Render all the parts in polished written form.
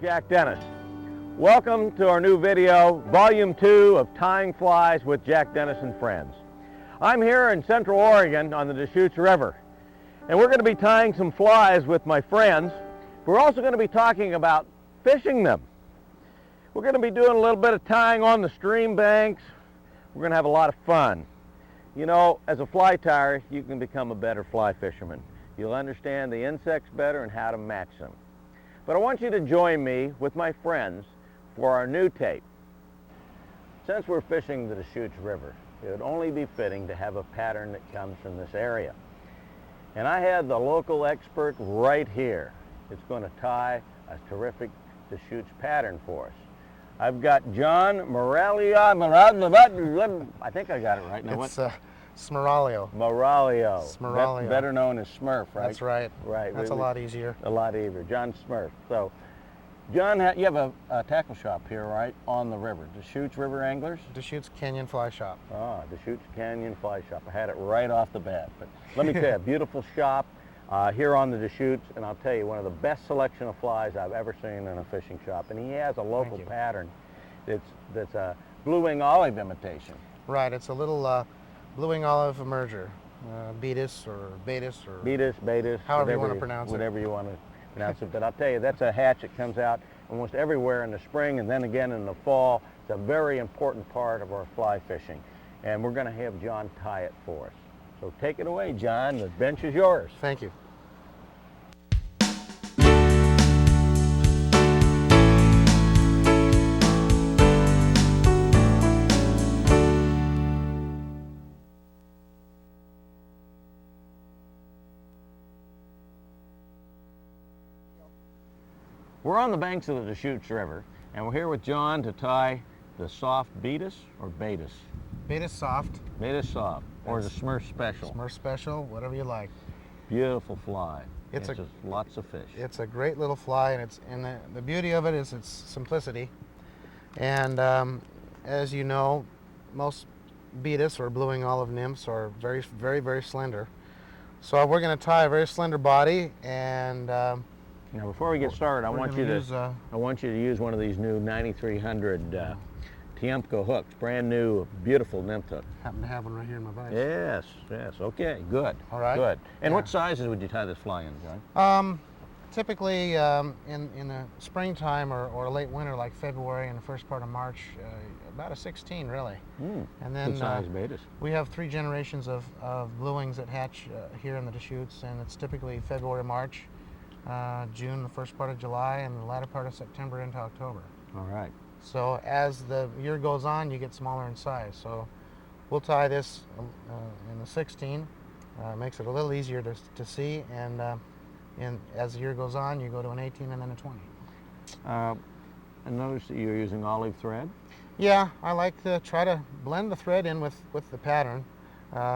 Jack Dennis. Welcome to our new video, Volume 2 of Tying Flies with Jack Dennis and Friends. I'm here in Central Oregon on the Deschutes River, and we're going to be tying some flies with my friends. We're also going to be talking about fishing them. We're going to be doing a little bit of tying on the stream banks. We're going to have a lot of fun. You know, as a fly tyer, you can become a better fly fisherman. You'll understand the insects better and how to match them. But I want you to join me with my friends for our new tape. Since we're fishing the Deschutes River, it would only be fitting to have a pattern that comes from this area. And I have the local expert right here. It's going to tie a terrific Deschutes pattern for us. I've got John Moralia. I think I got it right. Now, it's Smoralio. Moralio. Better known as Smurf, right? That's right. Right. That's a lot easier. A lot easier. John Smurf. So, John, you have a tackle shop here, right, on the river. Deschutes River Anglers? Deschutes Canyon Fly Shop. Ah, Deschutes Canyon Fly Shop. I had it right off the bat. But let me tell you, beautiful shop here on the Deschutes, and I'll tell you, one of the best selection of flies I've ever seen in a fishing shop. And he has a local pattern that's a blue-wing olive imitation. Right. It's a little blue-wing olive emerger, betis or betis or betis, however you want to pronounce it. Whatever you want to pronounce it. But I'll tell you, that's a hatch that comes out almost everywhere in the spring and then again in the fall. It's a very important part of our fly fishing, and we're going to have John tie it for us. So take it away, John. The bench is yours. Thank you. We're on the banks of the Deschutes River, and we're here with John to tie the soft betis or betis? Betis soft. Betis soft, or the Smurf Special. Smurf Special, whatever you like. Beautiful fly. It's just lots of fish. It's a great little fly, and the beauty of it is its simplicity. And as you know, most betis or blue-wing olive nymphs are very, very, very slender. So we're going to tie a very slender body, and now, before we get started, I want you to use one of these new 9300 Tiemco hooks, brand new, beautiful nymph hook. Happen to have one right here in my vise. Yes, yes. Okay, good. All right. Good. And what sizes would you tie this fly in, John? Typically, in the springtime or late winter, like February and the first part of March, about a 16, really. And then good size betis. We have 3 generations of blue wings that hatch here in the Deschutes, and it's typically February, March. June, the first part of July, and the latter part of September into October. All right. So as the year goes on, you get smaller in size. So we'll tie this in the 16. Makes it a little easier to see, and as the year goes on, you go to an 18 and then a 20. I noticed that you're using olive thread. Yeah, I like to try to blend the thread in with the pattern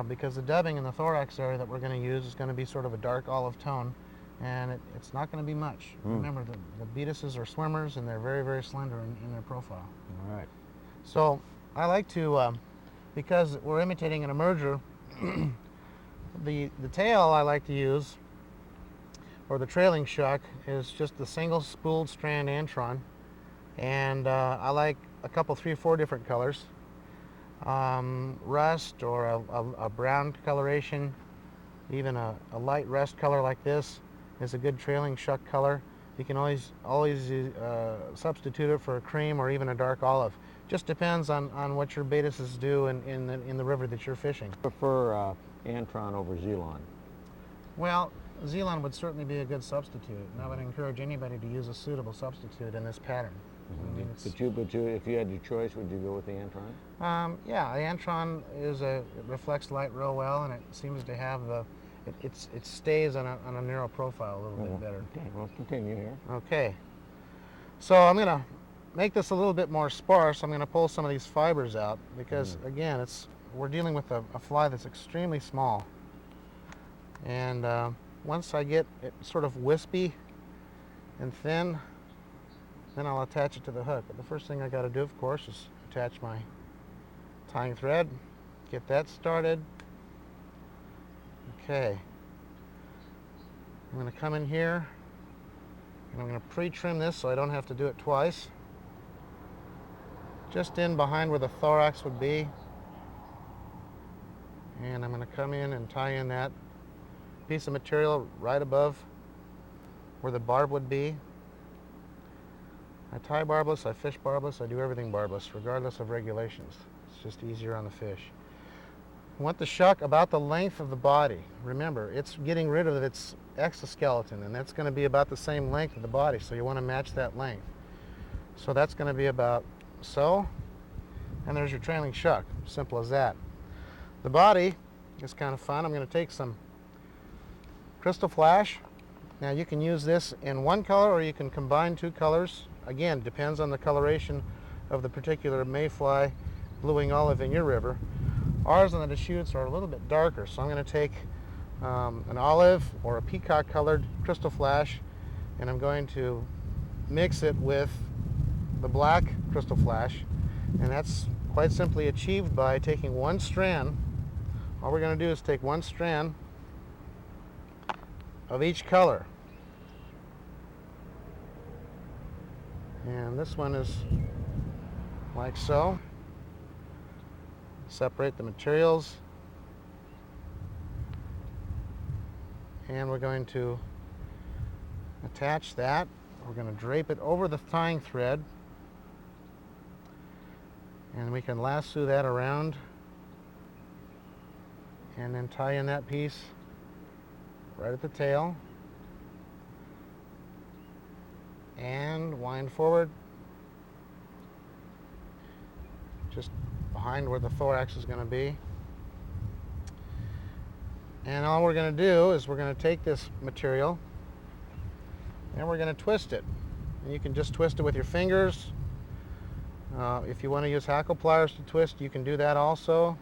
because the dubbing in the thorax area that we're going to use is going to be sort of a dark olive tone, and it's not going to be much. Remember, the betuses are swimmers, and they're very, very slender in their profile. All right. So I like to, because we're imitating an emerger, the tail I like to use, or the trailing shuck, is just the single spooled strand antron, and I like a couple, 3 or 4 different colors. Rust or a brown coloration, even a light rust color like this is a good trailing shuck color. You can always substitute it for a cream or even a dark olive. Just depends on what your betuses do in the river that you're fishing. I prefer Antron over Zelon. Well, Zelon would certainly be a good substitute, and I would encourage anybody to use a suitable substitute in this pattern. I mean, But if you had your choice, would you go with the Antron? Yeah, the Antron it reflects light real well, and it seems to have it stays on a narrow profile a little bit better. Okay, we'll continue here. Okay, so I'm going to make this a little bit more sparse. I'm going to pull some of these fibers out because again, we're dealing with a fly that's extremely small, and once I get it sort of wispy and thin, then I'll attach it to the hook. But the first thing I got to do, of course, is attach my tying thread, get that started. Okay, I'm going to come in here and I'm going to pre-trim this so I don't have to do it twice. Just in behind where the thorax would be, and I'm going to come in and tie in that piece of material right above where the barb would be. I tie barbless, I fish barbless, I do everything barbless, regardless of regulations. It's just easier on the fish. I want the shuck about the length of the body. Remember, it's getting rid of its exoskeleton, and that's going to be about the same length of the body, so you want to match that length. So that's going to be about so, and there's your trailing shuck. Simple as that. The body is kind of fun. I'm going to take some crystal flash. Now you can use this in one color or you can combine 2 colors. Again, depends on the coloration of the particular mayfly blueing olive in your river. Ours on the Deschutes are a little bit darker, so I'm going to take an olive or a peacock colored crystal flash, and I'm going to mix it with the black crystal flash, and that's quite simply achieved by taking one strand. All we're going to do is take one strand of each color, and this one is like so. Separate the materials, and we're going to attach that. We're going to drape it over the tying thread, and we can lasso that around and then tie in that piece right at the tail and wind forward just behind where the thorax is going to be. And all we're going to do is we're going to take this material and we're going to twist it. And you can just twist it with your fingers. If you want to use hackle pliers to twist, you can do that also.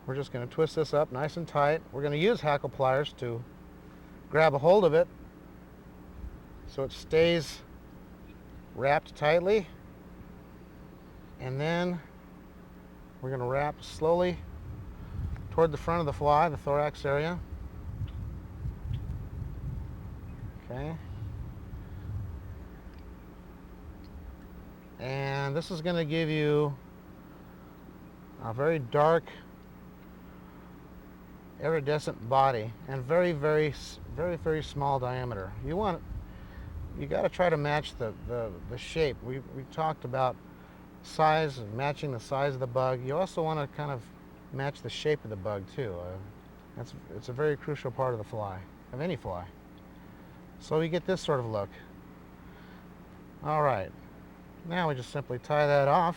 We're just going to twist this up nice and tight. We're going to use hackle pliers to grab a hold of it so it stays wrapped tightly. And then we're going to wrap slowly toward the front of the fly, the thorax area. Okay. And this is going to give you a very dark, iridescent body and very, very, very, very small diameter. You got to try to match the shape. We talked about size and matching the size of the bug. You also want to kind of match the shape of the bug too. It's a very crucial part of the fly, of any fly. So we get this sort of look. All right, now we just simply tie that off.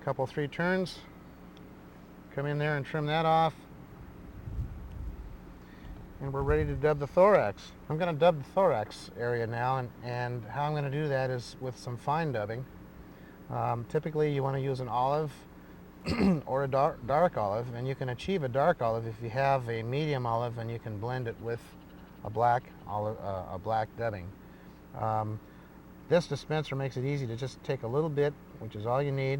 Couple, 3 turns. Come in there and trim that off. And we're ready to dub the thorax. I'm going to dub the thorax area now, and how I'm going to do that is with some fine dubbing. Typically you want to use an olive or a dark olive, and you can achieve a dark olive if you have a medium olive and you can blend it with a black olive, a black dubbing. This dispenser makes it easy to just take a little bit, which is all you need.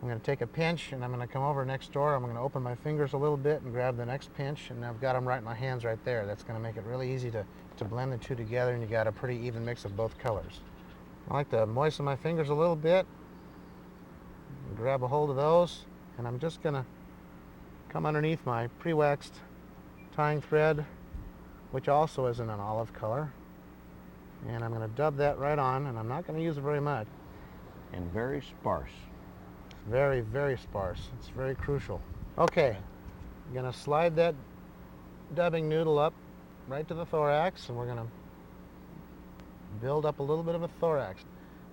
I'm going to take a pinch, and I'm going to come over next door. I'm going to open my fingers a little bit and grab the next pinch, and I've got them right in my hands right there. That's going to make it really easy to blend the two together, and you got a pretty even mix of both colors. I like to moisten my fingers a little bit, grab a hold of those, and I'm just going to come underneath my pre-waxed tying thread, which also is in an olive color, and I'm going to dub that right on, and I'm not going to use it very much. And very sparse. Very, very sparse. It's very crucial. Okay, I'm going to slide that dubbing noodle up right to the thorax, and we're going to build up a little bit of a thorax.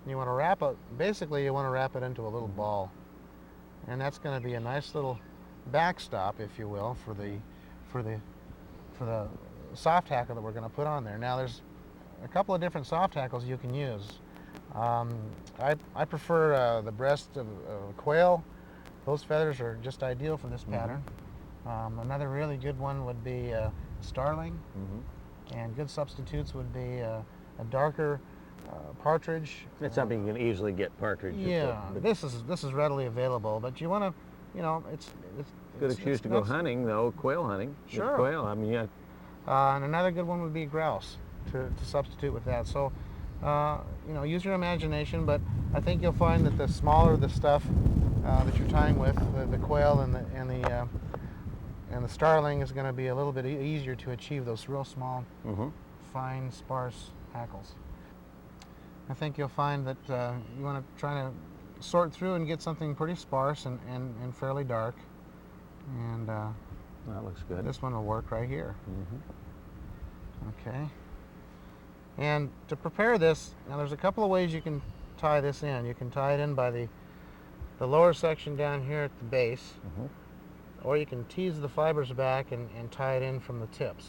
And you want to wrap it, basically you want to wrap it into a little ball. And that's going to be a nice little backstop, if you will, for the soft hackle that we're going to put on there. Now there's a couple of different soft hackles you can use. I prefer the breast of quail. Those feathers are just ideal for this pattern. Another really good one would be starling, and good substitutes would be a darker partridge. It's something you can easily get partridge. Yeah, this is readily available, but you want to, you know, it's good excuse to go hunting though, quail hunting. Sure. With quail, I mean, yeah. And another good one would be grouse to substitute with that. So, you know, use your imagination, but I think you'll find that the smaller the stuff that you're tying with, the quail and the starling, is going to be a little bit easier to achieve those real small, fine, sparse hackles. I think you'll find that you want to try to sort through and get something pretty sparse and fairly dark. And that looks good. This one will work right here. Okay. And to prepare this, now there's a couple of ways you can tie this in. You can tie it in by the lower section down here at the base, or you can tease the fibers back and tie it in from the tips.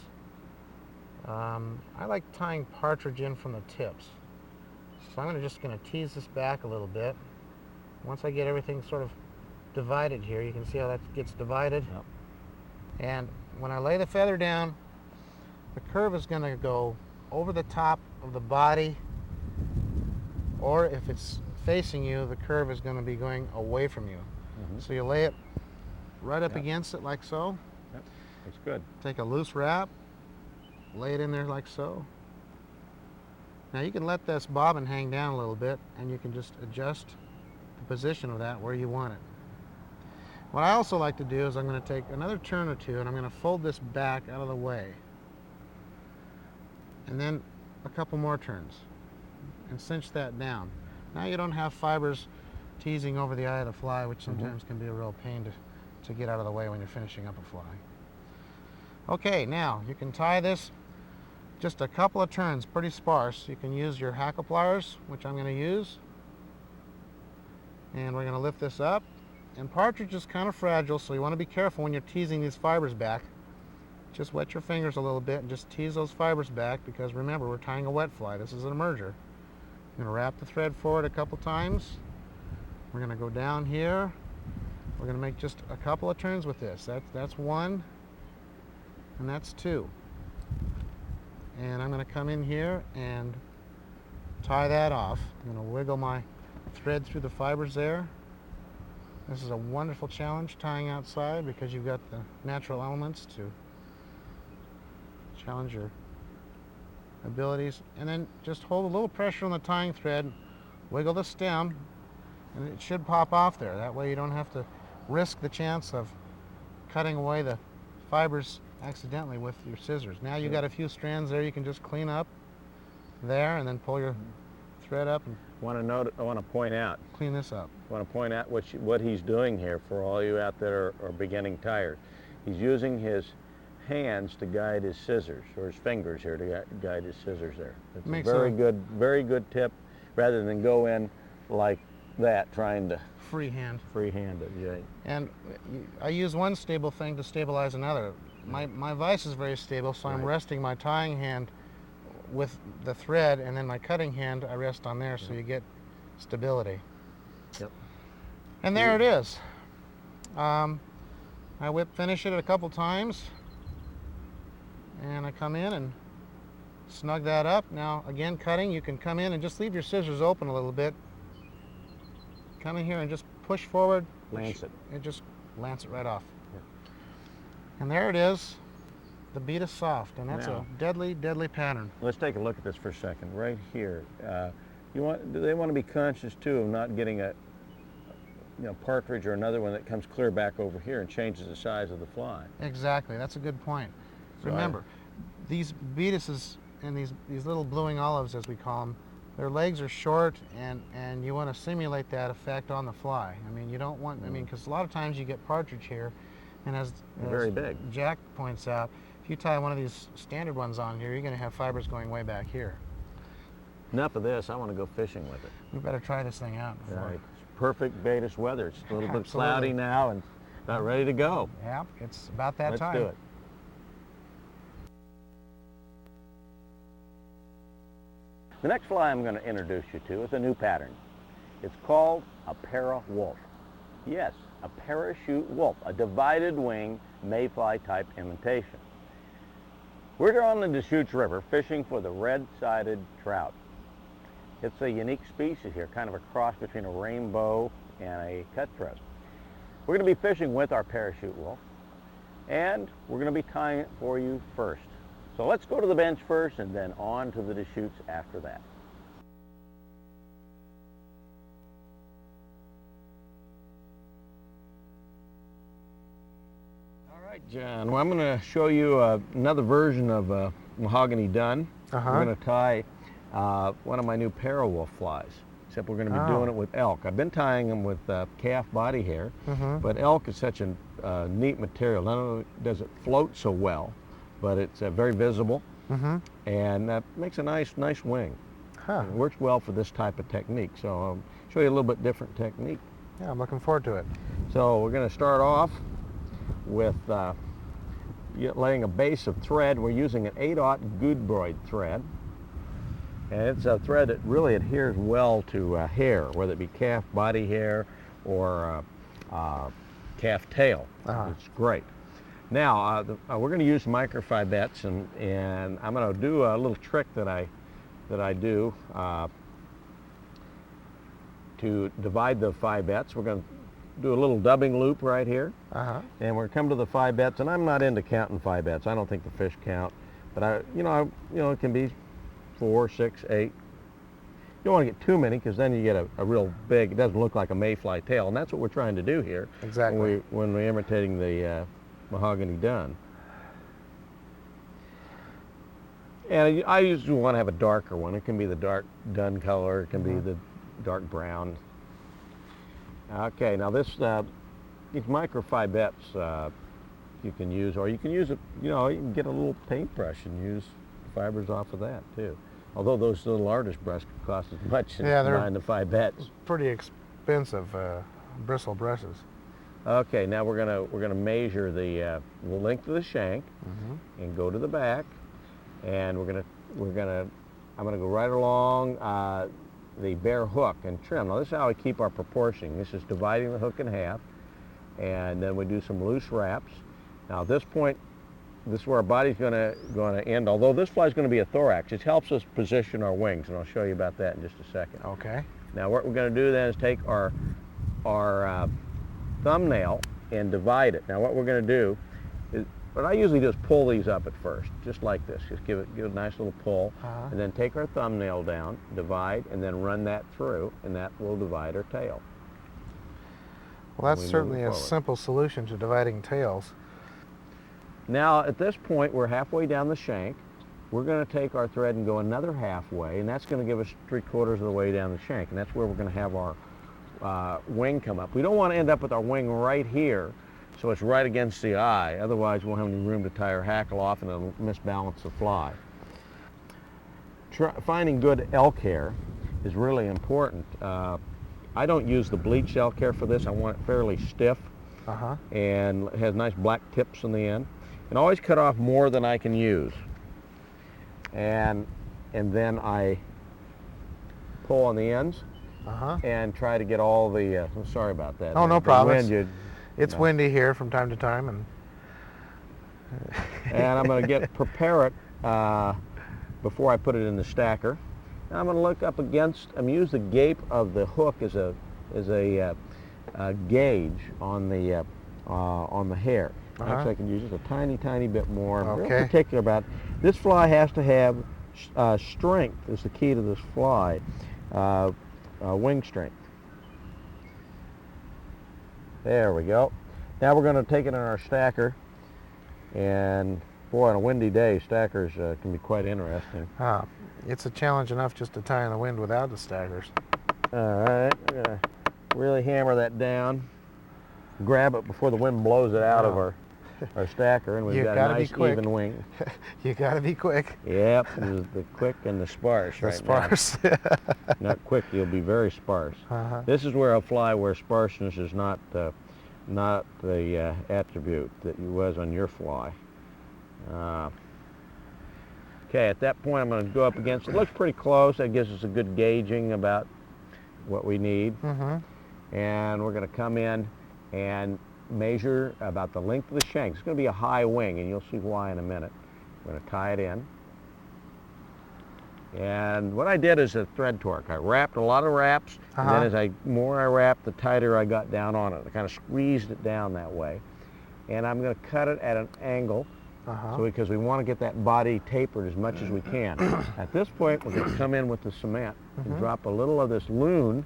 I like tying partridge in from the tips. So I'm just going to tease this back a little bit. Once I get everything sort of divided here, you can see how that gets divided. Yep. And when I lay the feather down, the curve is going to go over the top of the body, or if it's facing you, the curve is going to be going away from you. So you lay it right up against it like so. Yep. Looks good. Take a loose wrap, lay it in there like so. Now you can let this bobbin hang down a little bit, and you can just adjust the position of that where you want it. What I also like to do is I'm going to take another turn or two, and I'm going to fold this back out of the way. And then a couple more turns and cinch that down. Now you don't have fibers teasing over the eye of the fly, which sometimes can be a real pain to get out of the way when you're finishing up a fly. Okay, now you can tie this just a couple of turns, pretty sparse. You can use your hackle pliers, which I'm going to use. And we're going to lift this up. And partridge is kind of fragile, so you want to be careful when you're teasing these fibers back. Just wet your fingers a little bit and just tease those fibers back, because remember, we're tying a wet fly. This is an emerger. I'm going to wrap the thread forward a couple times. We're going to go down here. We're going to make just a couple of turns with this. That's one, and that's two. And I'm going to come in here and tie that off. I'm going to wiggle my thread through the fibers there. This is a wonderful challenge, tying outside, because you've got the natural elements to challenge your abilities. And then just hold a little pressure on the tying thread, wiggle the stem, and it should pop off there. That way you don't have to risk the chance of cutting away the fibers accidentally with your scissors. Now you've got a few strands there you can just clean up there, and then pull your thread up and I want to point out. Clean this up. I want to point out what he's doing here for all you out there are beginning tiers. He's using his hands to guide his scissors, or his fingers here to guide his scissors there. It's a very good tip, rather than go in like that trying to Freehand. freehand it. Yeah. And I use one stable thing to stabilize another. My vise is very stable, so I'm resting my tying hand with the thread, and then my cutting hand I rest on there, so you get stability. Yep. And there it is. I finish it a couple times, and I come in and snug that up. Now again, cutting, you can come in and just leave your scissors open a little bit. Come in here and just push forward. Lance it. And just lance it right off. Yeah. And there it is. The bead is soft, and that's a deadly, deadly pattern. Let's take a look at this for a second. Right here, do they want to be conscious too of not getting a partridge or another one that comes clear back over here and changes the size of the fly? Exactly. That's a good point. So remember, these beatuses and these little blueing olives, as we call them, their legs are short, and you want to simulate that effect on the fly. I mean, you don't want, because a lot of times you get partridge here, and as very big. Jack points out, if you tie one of these standard ones on here, you're going to have fibers going way back here. Enough of this. I want to go fishing with it. We better try this thing out. Right. It's perfect Baetis weather. It's a little bit cloudy now and about ready to go. Yeah, it's about that time. Let's do it. The next fly I'm going to introduce you to is a new pattern. It's called a para-wolf. Yes, a parachute wolf, a divided wing mayfly type imitation. We're on the Deschutes River fishing for the red-sided trout. It's a unique species here, kind of a cross between a rainbow and a cutthroat. We're going to be fishing with our parachute wolf, and we're going to be tying it for you first. So let's go to the bench first and then on to the Deschutes after that. All right, John. Well, I'm going to show you another version of mahogany dun. We're going to tie one of my new para-wolf flies, except we're going to be doing it with elk. I've been tying them with calf body hair, but elk is such a neat material. Not only does it float so well, but it's very visible, and that makes a nice wing. It works well for this type of technique, so I'll show you a little bit different technique. Yeah, I'm looking forward to it. So we're going to start off with laying a base of thread. We're using an 8/0 Gudebroid thread, and it's a thread that really adheres well to hair, whether it be calf body hair or calf tail. It's great. Now, we're going to use microfibettes, and I'm going to do a little trick that I do to divide the fibettes. We're going to do a little dubbing loop right here, and we're going to come to the fibettes, and I'm not into counting fibettes. I don't think the fish count, but it can be 4, 6, 8. You don't want to get too many, because then you get a real big, it doesn't look like a mayfly tail, and that's what we're trying to do here. Exactly. When we're imitating the mahogany dun. And I usually want to have a darker one. It can be the dark dun color, it can be the dark brown. Okay, now these microfibettes you can use, or you can use it, you can get a little paintbrush and use fibers off of that too. Although those little artist brushes cost as much as buying the fibettes. Pretty expensive bristle brushes. Okay, now we're gonna measure the length of the shank and go to the back, and I'm gonna go right along the bare hook and trim. Now this is how we keep our proportioning. This is dividing the hook in half, and then we do some loose wraps. Now at this point, this is where our body's gonna end. Although this fly is gonna be a thorax, it helps us position our wings, and I'll show you about that in just a second. Okay. Now what we're gonna do then is take our thumbnail and divide it. Now what we're going to do is, what I usually do is pull these up at first, just like this. Just give it a nice little pull, and then take our thumbnail down, divide, and then run that through, and that will divide our tail. Well, that's certainly a simple solution to dividing tails. Now at this point, we're halfway down the shank. We're going to take our thread and go another halfway, and that's going to give us 3/4 of the way down the shank, and that's where we're going to have our wing come up. We don't want to end up with our wing right here, so it's right against the eye. Otherwise, we won't have any room to tie our hackle off and it'll misbalance the fly. Finding good elk hair is really important. I don't use the bleached elk hair for this. I want it fairly stiff and it has nice black tips in the end. And always cut off more than I can use. And then I pull on the ends and try to get all the, sorry about that. Oh, no problem. Wind, it's windy here from time to time. And I'm going to prepare it before I put it in the stacker. Now I'm going to look up against, use the gape of the hook as a gauge on the hair. Actually, I can use just a tiny, tiny bit more. I'm real particular about this fly has to have strength is the key to this fly, wing strength. There we go. Now we're going to take it in our stacker, and boy, on a windy day, stackers can be quite interesting. It's a challenge enough just to tie in the wind without the stackers. All right, we're going to really hammer that down. Grab it before the wind blows it out of our stacker, and we've got a nice even wing. You got to be quick. Yep, the quick and the sparse. The sparse. Not quick, you'll be very sparse. This is where a fly where sparseness is not the attribute that you was on your fly. Okay, at that point I'm going to go up against it. It looks pretty close. That gives us a good gauging about what we need. And we're going to come in and measure about the length of the shank. It's going to be a high wing, and you'll see why in a minute. We're going to tie it in. And what I did is a thread torque. I wrapped a lot of wraps, and then as more I wrapped, the tighter I got down on it. I kind of squeezed it down that way. And I'm going to cut it at an angle, because we want to get that body tapered as much as we can. At this point, we're going to come in with the cement and drop a little of this loon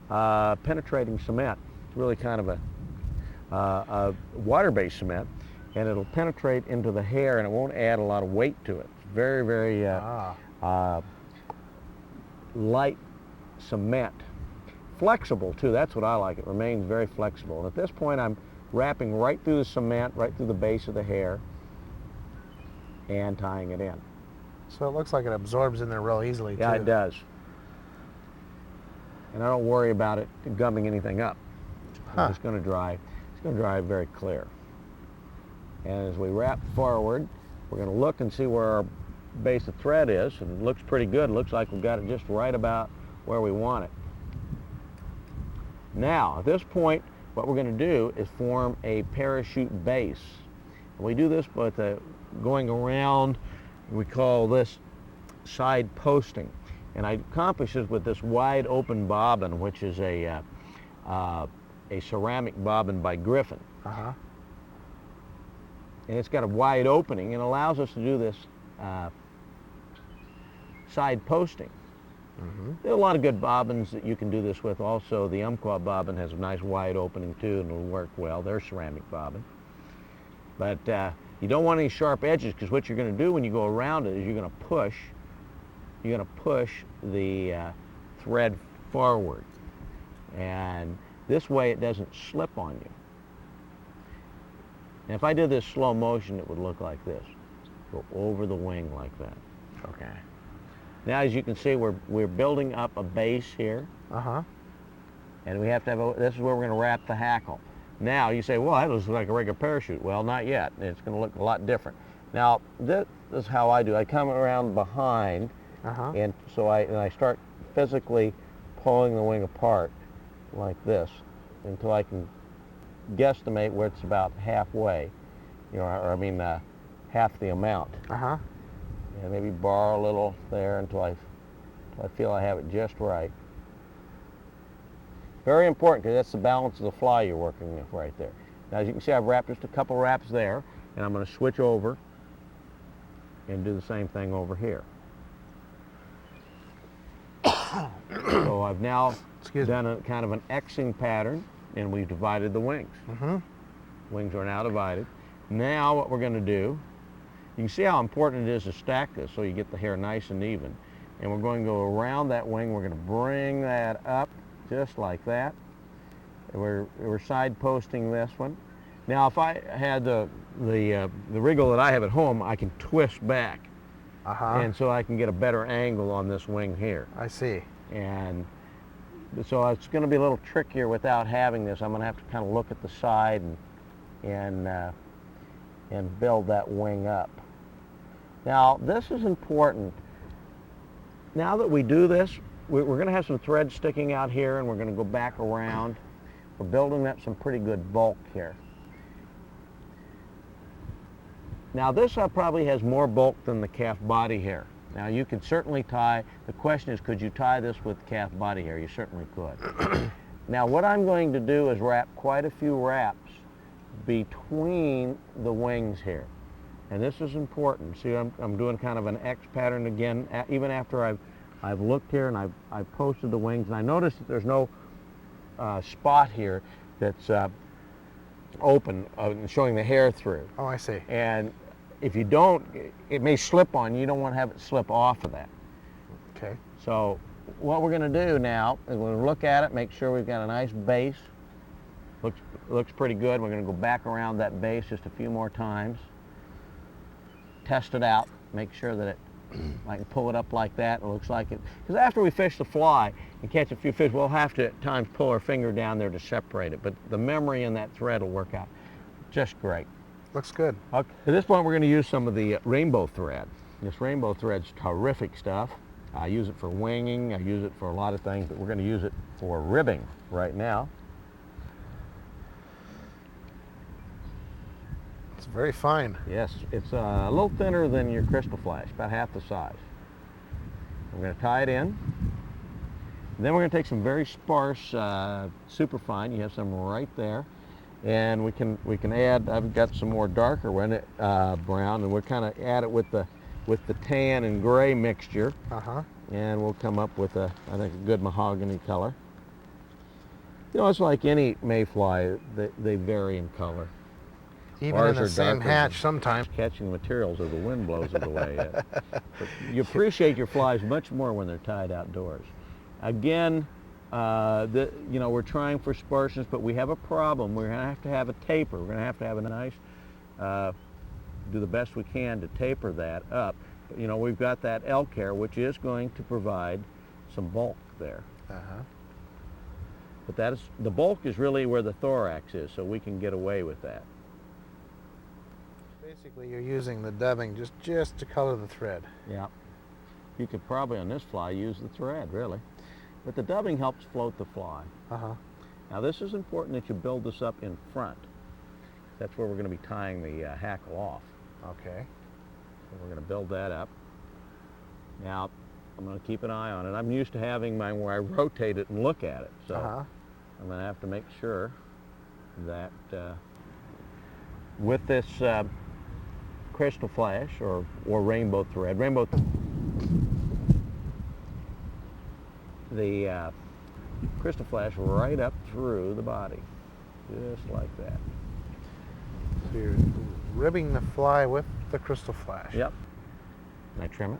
penetrating cement. It's really kind of a water-based cement, and it'll penetrate into the hair, and it won't add a lot of weight to it. It's very, very light cement. Flexible, too. That's what I like. It remains very flexible. And at this point, I'm wrapping right through the cement, right through the base of the hair, and tying it in. So it looks like it absorbs in there real easily, too. Yeah, it does. And I don't worry about it gumming anything up. It's going to dry. It's going to dry very clear. And as we wrap forward, we're going to look and see where our base of thread is, and it looks pretty good. It looks like we've got it just right about where we want it. Now, at this point, what we're going to do is form a parachute base. And we do this by going around, we call this side posting. And I accomplish this with this wide open bobbin, which is a ceramic bobbin by Griffin. And it's got a wide opening and allows us to do this side posting. There are a lot of good bobbins that you can do this with. Also, the Umpqua bobbin has a nice wide opening too, and it'll work well. They're ceramic bobbin. But you don't want any sharp edges, because what you're going to do when you go around it is you're going to push the thread forward. And this way it doesn't slip on you. And if I did this slow motion, it would look like this. Go over the wing like that. Okay. Now, as you can see, we're building up a base here. And we have to have this is where we're going to wrap the hackle. Now, you say, well, that looks like a regular parachute. Well, not yet. It's going to look a lot different. Now, this is how I do. I come around behind, and so I start physically pulling the wing apart like this until I can guesstimate where it's about halfway, half the amount. And maybe bar a little there until I feel I have it just right. Very important, because that's the balance of the fly you're working with right there. Now, as you can see, I've wrapped just a couple wraps there, and I'm going to switch over and do the same thing over here. So I've now done a kind of an Xing pattern, and we've divided the wings. Wings are now divided. Now what we're going to do, you can see how important it is to stack this so you get the hair nice and even. And we're going to go around that wing. We're going to bring that up just like that. And we're side posting this one. Now, if I had the wriggle that I have at home, I can twist back, and so I can get a better angle on this wing here. I see. And so it's going to be a little trickier without having this. I'm going to have to kind of look at the side and build that wing up. Now, this is important. Now that we do this, we're going to have some thread sticking out here, and we're going to go back around. We're building up some pretty good bulk here. Now, this probably has more bulk than the calf body hair. Now, you could certainly tie, the question is, could you tie this with calf body hair? You certainly could. Now, what I'm going to do is wrap quite a few wraps between the wings here. And this is important. See, I'm doing kind of an X pattern again, even after I've looked here and I've posted the wings. And I noticed that there's no spot here that's open, showing the hair through. Oh, I see. And if you don't, it may slip on you. You don't want to have it slip off of that. Okay. So what we're going to do now is we're going to look at it, make sure we've got a nice base. Looks pretty good. We're going to go back around that base just a few more times. Test it out, make sure that I can pull it up like that. It looks like it. Because after we fish the fly and catch a few fish, we'll have to at times pull our finger down there to separate it. But the memory in that thread will work out just great. Looks good. Okay. At this point, we're going to use some of the rainbow thread. This rainbow thread's terrific stuff. I use it for winging. I use it for a lot of things, but we're going to use it for ribbing right now. It's very fine. Yes, it's a little thinner than your crystal flash, about half the size. We're going to tie it in. Then we're going to take some very sparse superfine. You have some right there. And we can add, I've got some more darker brown, and we'll kind of add it with the tan and gray mixture. And we'll come up with I think a good mahogany color. You know, it's like any mayfly, they vary in color. Even in the same hatch sometimes. Catching materials as the wind blows it away. But you appreciate your flies much more when they're tied outdoors. Again, we're trying for sparseness, but we have a problem. We're going to have a taper. We're going to have a nice, do the best we can to taper that up. But, you know, we've got that elk hair, which is going to provide some bulk there. But the bulk is really where the thorax is, so we can get away with that. Basically, you're using the dubbing just to color the thread. Yeah. You could probably on this fly use the thread, really. But the dubbing helps float the fly. Now this is important that you build this up in front. That's where we're going to be tying the hackle off. Okay. So we're going to build that up. Now I'm going to keep an eye on it. I'm used to having mine where I rotate it and look at it. So I'm going to have to make sure that with this crystal flash or rainbow thread, the crystal flash right up through the body, just like that. So you're ribbing the fly with the crystal flash. Yep. And I trim it.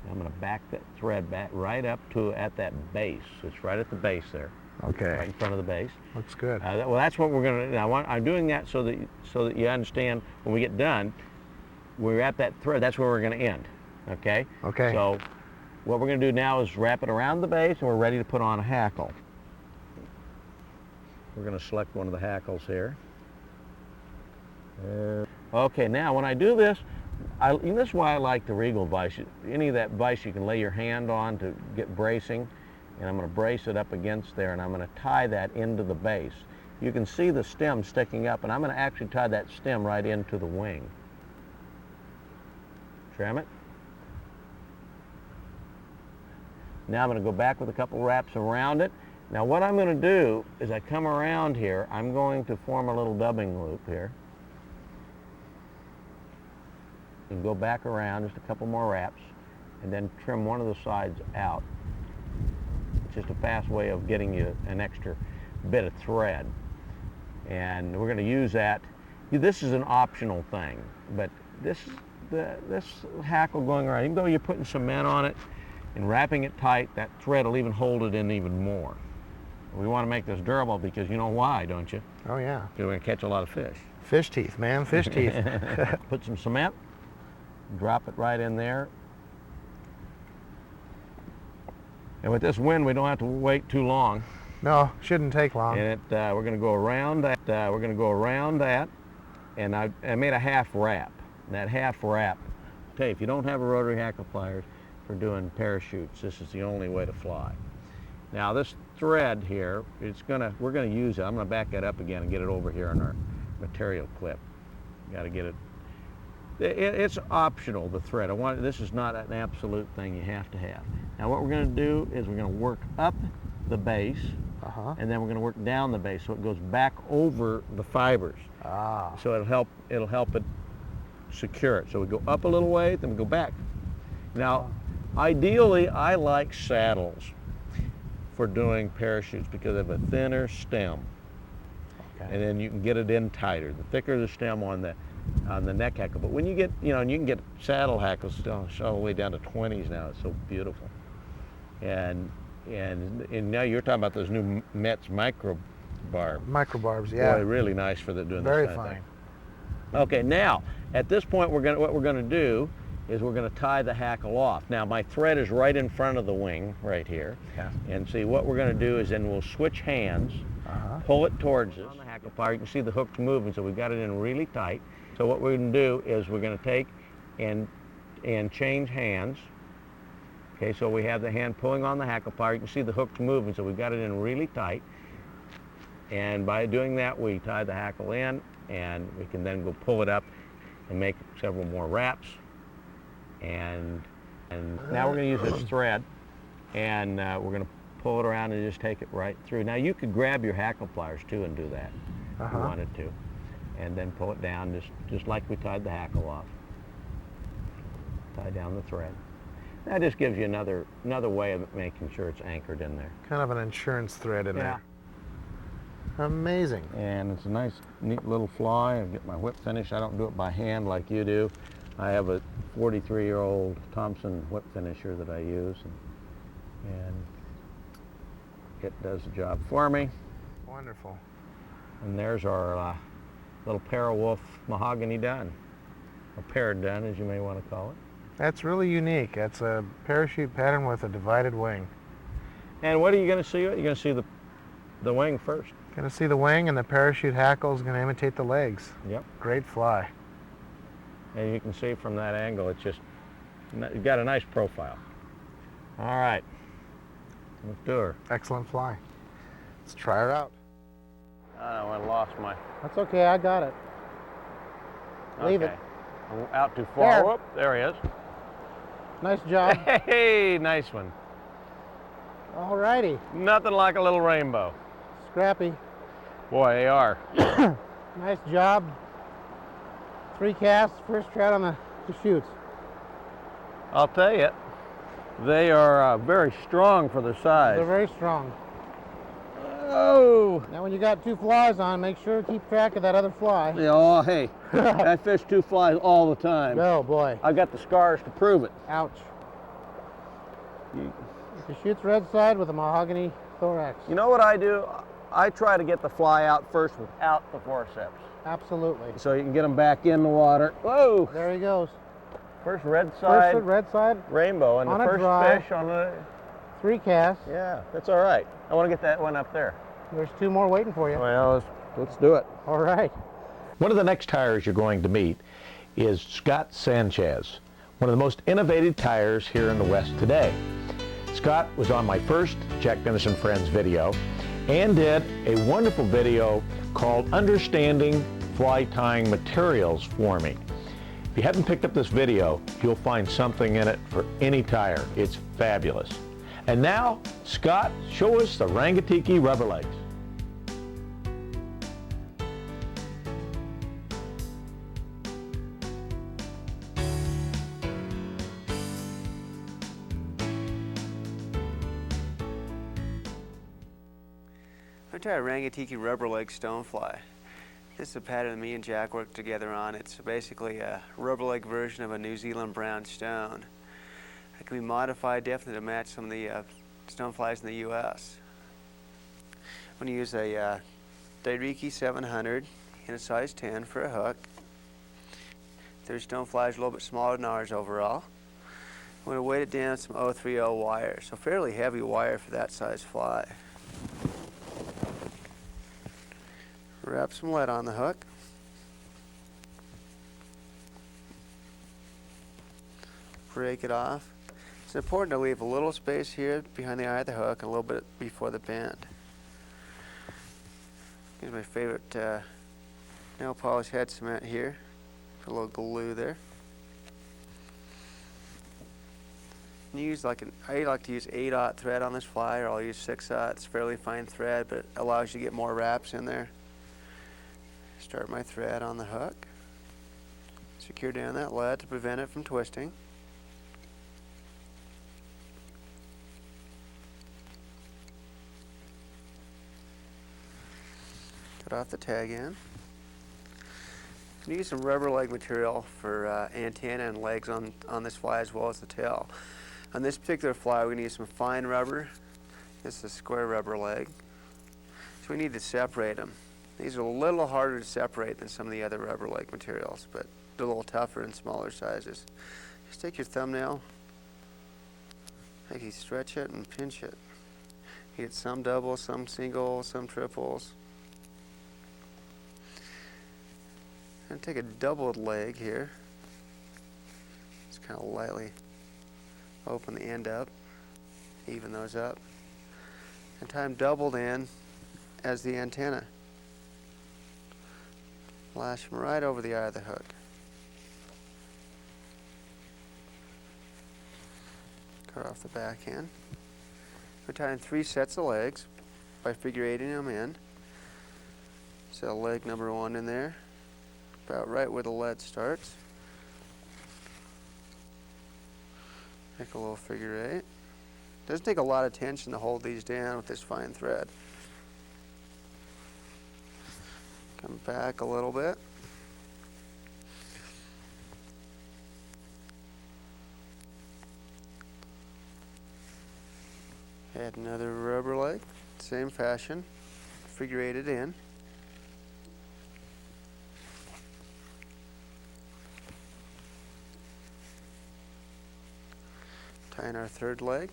And I'm going to back that thread back right up to at that base. It's right at the base there. Okay. Right in front of the base. Looks good. Well, that's what we're going to. I'm doing that so that you understand when we get done, we're at that thread. That's where we're going to end. Okay. Okay. So what we're going to do now is wrap it around the base, and we're ready to put on a hackle. We're going to select one of the hackles here. Okay, now when I do this, this is why I like the Regal vise. Any of that vise you can lay your hand on to get bracing, and I'm going to brace it up against there, and I'm going to tie that into the base. You can see the stem sticking up, and I'm going to actually tie that stem right into the wing. Trim it. Now I'm going to go back with a couple wraps around it. Now what I'm going to do is I come around here, I'm going to form a little dubbing loop here. And go back around just a couple more wraps and then trim one of the sides out. It's just a fast way of getting you an extra bit of thread. And we're going to use that. This is an optional thing, but this hackle going around, even though you're putting cement on it and wrapping it tight, that thread will even hold it in even more. We want to make this durable because you know why, don't you? Oh yeah. Because we're going to catch a lot of fish. Fish teeth, man, fish teeth. Put some cement, drop it right in there. And with this wind, we don't have to wait too long. No, shouldn't take long. And we're going to go around that. We're going to go around that. And I made a half wrap. And that half wrap, I'll tell you, if you don't have a rotary hackle pliers for doing parachutes, this is the only way to fly. Now this thread here, we're going to use it. I'm going to back that up again and get it over here on our material clip. Got to get it. It's optional, the thread. This is not an absolute thing you have to have. Now what we're going to do is we're going to work up the base, and then we're going to work down the base so it goes back over the fibers. So it'll help it secure it. So we go up a little way, then we go back. Now, ideally, I like saddles for doing parachutes because they have a thinner stem, and then you can get it in tighter. The thicker the stem on the neck hackle, but when you get, and you can get saddle hackles all the way down to 20s now. It's so beautiful, and now you're talking about those new Metz micro barbs, yeah. Boy, really nice for doing very this kind fine. of thing. Okay, now at this point what we're going to do is we're going to tie the hackle off. Now my thread is right in front of the wing, right here. Yeah. And see what we're going to do is then we'll switch hands, pull it towards us. On the hackle plier, you can see the hook's moving, so we've got it in really tight. So what we're going to do is we're going to take and change hands. Okay, so we have the hand pulling on the hackle plier. You can see the hook's moving, so we've got it in really tight. And by doing that, we tie the hackle in, and we can then go pull it up and make several more wraps. And now we're going to use this thread, and we're going to pull it around and just take it right through. Now you could grab your hackle pliers too and do that if you wanted to, and then pull it down just like we tied the hackle off. Tie down the thread. That just gives you another way of making sure it's anchored in there. Kind of an insurance thread in there. Amazing. And it's a nice, neat little fly. I get my whip finish. I don't do it by hand like you do. I have a 43-year-old Thompson whip finisher that I use, and it does the job for me. Wonderful. And there's our little Parawolf mahogany done, or pear done, as you may want to call it. That's really unique. That's a parachute pattern with a divided wing. And what are you going to see? You're going to see the wing first. Going to see the wing, and the parachute hackle is going to imitate the legs. Yep. Great fly. And you can see from that angle, it's you've got a nice profile. All right, let's do her. Excellent fly. Let's try her out. I lost my... That's okay, I got it. Leave it. I'm out too far. There. Whoop, there he is. Nice job. Hey, nice one. All righty. Nothing like a little rainbow. Scrappy. Boy, they are. Nice job. 3 casts, first trout on the shoots. I'll tell you, they are very strong for their size. They're very strong. Oh! Now when you got 2 flies on, make sure to keep track of that other fly. Yeah, oh, hey, I fish 2 flies all the time. Oh boy. I got the scars to prove it. Ouch. She shoots red side with a mahogany thorax. You know what I do? I try to get the fly out first without the forceps. Absolutely. So you can get them back in the water. Whoa! There he goes. First red side. First red side. Rainbow, and on the a first dry, fish on the... 3 casts. Yeah, that's all right. I want to get that one up there. There's 2 more waiting for you. Well, let's do it. All right. One of the next tires you're going to meet is Scott Sanchez, one of the most innovative tires here in the West today. Scott was on my first Jack Dennis and Friends video and did a wonderful video called Understanding Fly Tying Materials for me. If you haven't picked up this video, you'll find something in it for any tire. It's fabulous. And now, Scott, show us the Rangatiki rubber legs. I tried a Rangatiki rubber leg stonefly. This is a pattern that me and Jack worked together on. It's basically a rubber leg version of a New Zealand brown stone. It can be modified definitely to match some of the stoneflies in the U.S. I'm going to use a Dairiki 700 in a size 10 for a hook. Their stonefly is a little bit smaller than ours overall. I'm going to weight it down with some 030 wire, so fairly heavy wire for that size fly. Wrap some lead on the hook. Break it off. It's important to leave a little space here behind the eye of the hook and a little bit before the bend. Here's my favorite nail polish head cement here. Put a little glue there. I like to use 8/0 thread on this fly, or I'll use 6/0. It's fairly fine thread, but it allows you to get more wraps in there. Start my thread on the hook. Secure down that lead to prevent it from twisting. Cut off the tag end. I'm going to use some rubber leg material for antenna and legs on this fly, as well as the tail. On this particular fly, we're going to use some fine rubber. This is a square rubber leg. So we need to separate them. These are a little harder to separate than some of the other rubber leg materials, but they're a little tougher in smaller sizes. Just take your thumbnail, you stretch it and pinch it. You get some doubles, some singles, some triples. And take a doubled leg here. Just kind of lightly open the end up, even those up, and tie them doubled in as the antenna. Lash them right over the eye of the hook. Cut off the back end. We're tying 3 sets of legs by figure 8ing them in. So leg number 1 in there, about right where the lead starts. Make a little figure 8. Doesn't take a lot of tension to hold these down with this fine thread. Come back a little bit. Add another rubber leg, same fashion. Figure 8 it in. Tie in our 3rd leg.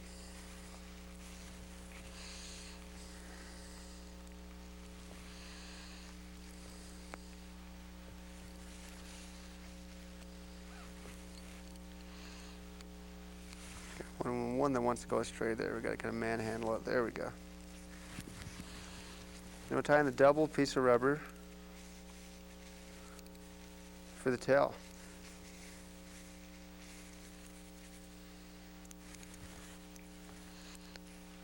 One that wants to go straight there, we've got to kind of manhandle it. There we go. Then we'll tie in the double piece of rubber for the tail.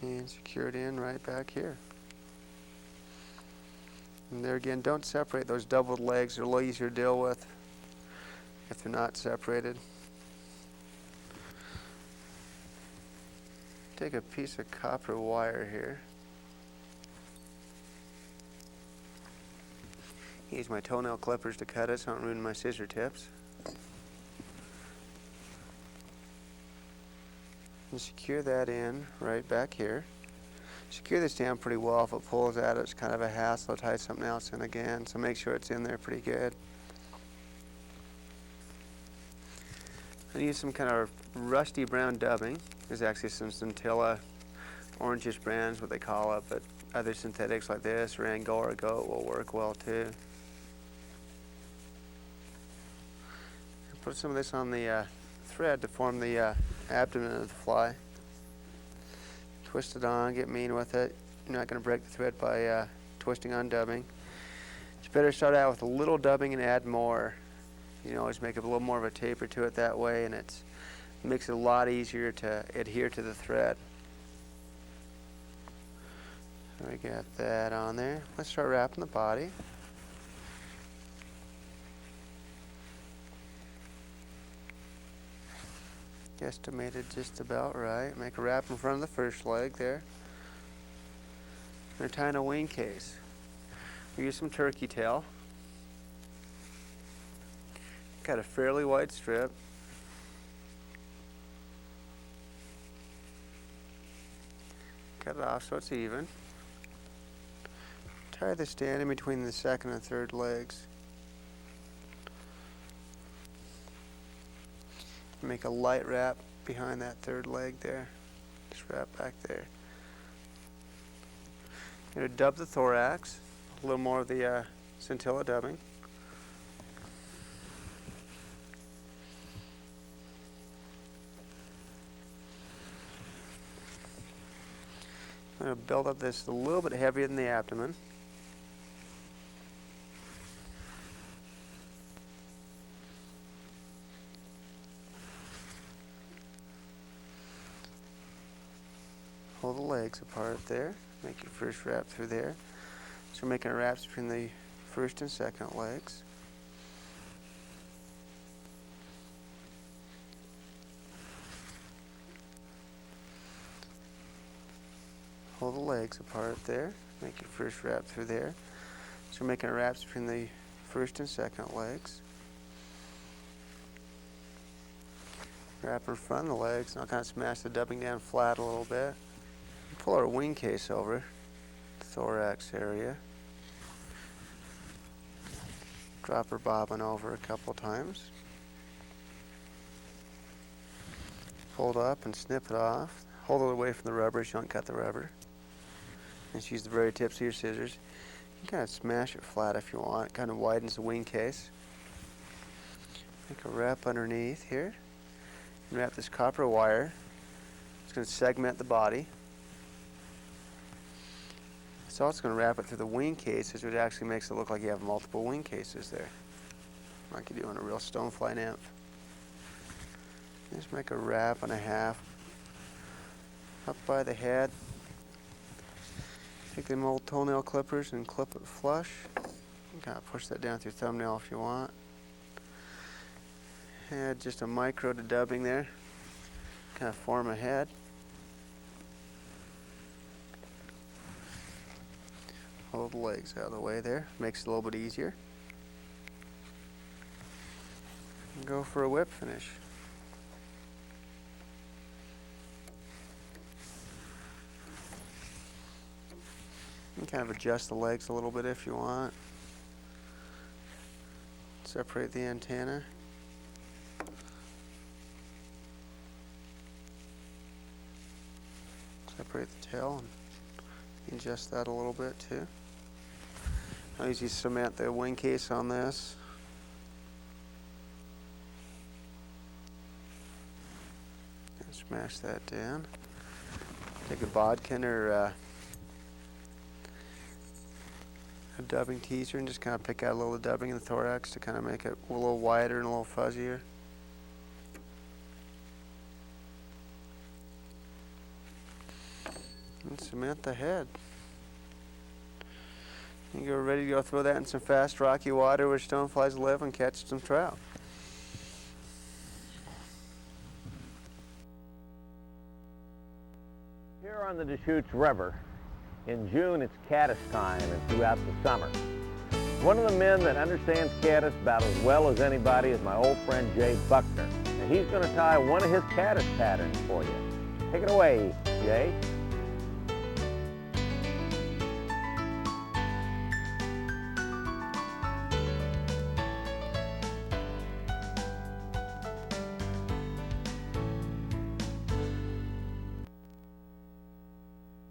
And secure it in right back here. And there again, don't separate those doubled legs. They're a little easier to deal with if they're not separated. Take a piece of copper wire here. Use my toenail clippers to cut it so I don't ruin my scissor tips. And secure that in right back here. Secure this down pretty well. If it pulls out, it's kind of a hassle to tie something else in again, so make sure it's in there pretty good. I use some kind of rusty brown dubbing. There's actually some scintilla, orangish browns, what they call it, but other synthetics like this or Angora goat will work well too. Put some of this on the thread to form the abdomen of the fly. Twist it on, get mean with it. You're not going to break the thread by twisting on dubbing. It's better to start out with a little dubbing and add more. You can always make a little more of a taper to it that way, and it makes it a lot easier to adhere to the thread. So we got that on there. Let's start wrapping the body. Estimated just about right. Make a wrap in front of the first leg there. We're tying a wing case. We use some turkey tail. Got a fairly wide strip. Cut it off so it's even. Tie the stand in between the second and third legs. Make a light wrap behind that third leg there. Just wrap back there. Going to dub the thorax, a little more of the scintilla dubbing. I'm going to build up this a little bit heavier than the abdomen. Pull the legs apart there. Make your first wrap through there. So we're making wraps between the first and second legs. Pull the legs apart there. Make your first wrap through there. So we're making wraps between the first and second legs. Wrap in front of the legs, and I'll kind of smash the dubbing down flat a little bit. Pull our wing case over the thorax area. Drop our bobbin over a couple times. Fold up and snip it off. Hold it away from the rubber so you don't cut the rubber. Just use the very tips of your scissors. You can kind of smash it flat if you want. It kind of widens the wing case. Make a wrap underneath here. And wrap this copper wire. It's going to segment the body. It's also going to wrap it through the wing cases, which actually makes it look like you have multiple wing cases there, like you do on a real stonefly nymph. Just make a wrap and a half up by the head. Take them old toenail clippers and clip it flush. You can kind of push that down with your thumbnail if you want. Add just a micro to dubbing there. Kind of form a head. Hold the legs out of the way there. Makes it a little bit easier. And go for a whip finish. You can kind of adjust the legs a little bit if you want. Separate the antenna. Separate the tail and adjust that a little bit too. I usually cement the wing case on this. And smash that down. Take a bodkin or a dubbing teaser and just kind of pick out a little dubbing in the thorax to kind of make it a little wider and a little fuzzier. And cement the head. You're ready to go throw that in some fast, rocky water where stoneflies live and catch some trout. Here on the Deschutes River, in June it's caddis time and throughout the summer. One of the men that understands caddis about as well as anybody is my old friend Jay Buckner. And he's going to tie one of his caddis patterns for you. Take it away, Jay.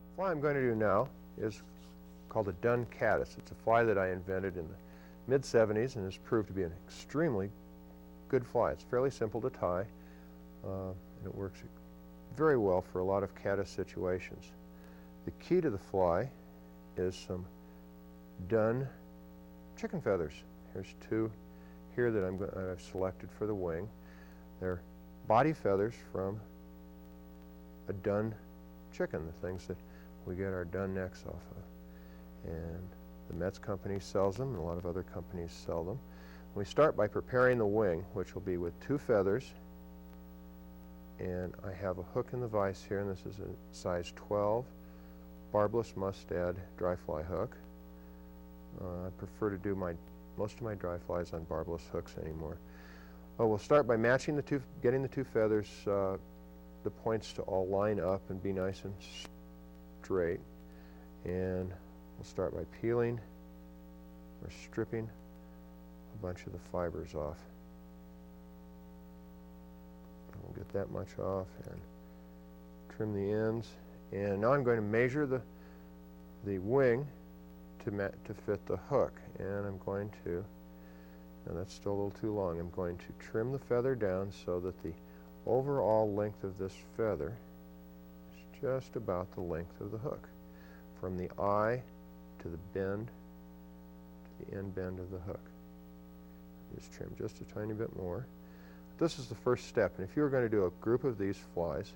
The fly I'm going to do now is called a dun caddis. It's a fly that I invented in the mid-70s and has proved to be an extremely good fly. It's fairly simple to tie and it works very well for a lot of caddis situations. The key to the fly is some dun chicken feathers. Here's two here that I've selected for the wing. They're body feathers from a dun chicken, the things that we get our dun necks off of. And the Metz company sells them, and a lot of other companies sell them. We start by preparing the wing, which will be with two feathers, and I have a hook in the vise here, and this is a size 12 barbless mustad dry fly hook. I prefer to do most of my dry flies on barbless hooks anymore. We'll start by matching getting the two feathers, the points to all line up and be nice and straight. And We'll start by peeling or stripping a bunch of the fibers off. We'll get that much off and trim the ends. And now I'm going to measure the wing to fit the hook. And I'm going to, now that's still a little too long, I'm going to trim the feather down so that the overall length of this feather is just about the length of the hook, from the eye to the bend, to the end bend of the hook. Just trim just a tiny bit more. This is the first step, and if you were going to do a group of these flies,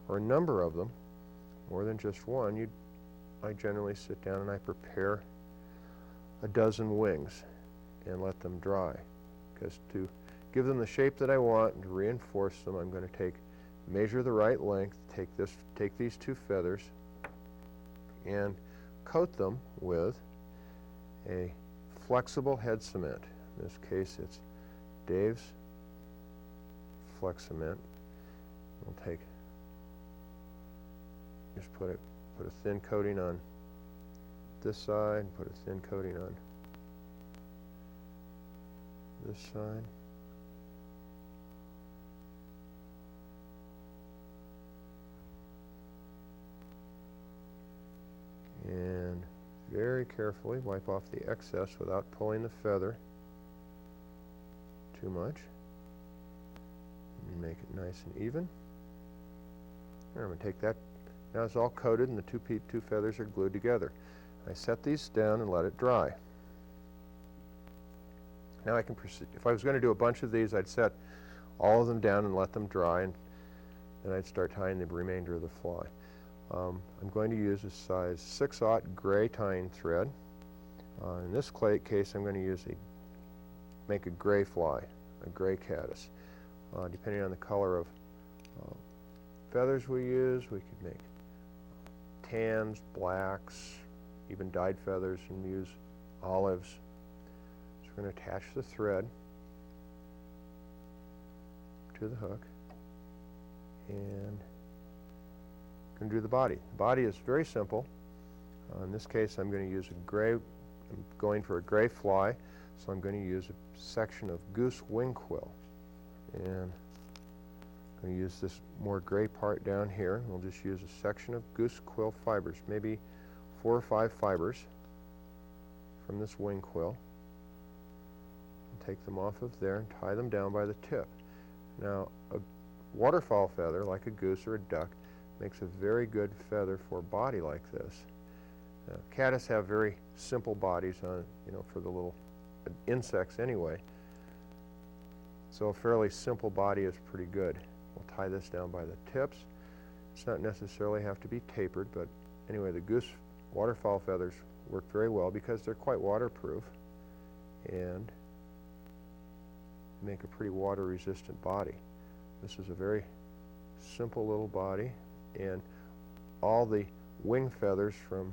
or a number of them, more than just one, I generally sit down and I prepare a dozen wings and let them dry. Because to give them the shape that I want and to reinforce them, I'm going to measure the right length, take these two feathers and coat them with a flexible head cement. In this case, it's Dave's Flex Cement. We'll just put a thin coating on this side, and put a thin coating on this side. And very carefully wipe off the excess without pulling the feather too much. And make it nice and even. And I'm going to take that, now it's all coated and the two feathers are glued together. I set these down and let it dry. Now I can proceed. If I was going to do a bunch of these, I'd set all of them down and let them dry, and then I'd start tying the remainder of the fly. I'm going to use a size 6/0 gray tying thread. In this case, I'm going to make a gray fly, a gray caddis. Depending on the color of feathers we use, we could make tans, blacks, even dyed feathers, and use olives. So we're going to attach the thread to the hook and going to do the body. The body is very simple. In this case, I'm going to use I'm going for a gray fly, so I'm going to use a section of goose wing quill. And I'm going to use this more gray part down here. We'll just use a section of goose quill fibers, maybe 4 or 5 fibers from this wing quill. Take them off of there and tie them down by the tip. Now, a waterfowl feather, like a goose or a duck, makes a very good feather for a body like this. Caddis have very simple bodies on, for the little insects anyway. So a fairly simple body is pretty good. We'll tie this down by the tips. It's not necessarily have to be tapered, but anyway, the goose waterfowl feathers work very well because they're quite waterproof and make a pretty water-resistant body. This is a very simple little body, and all the wing feathers from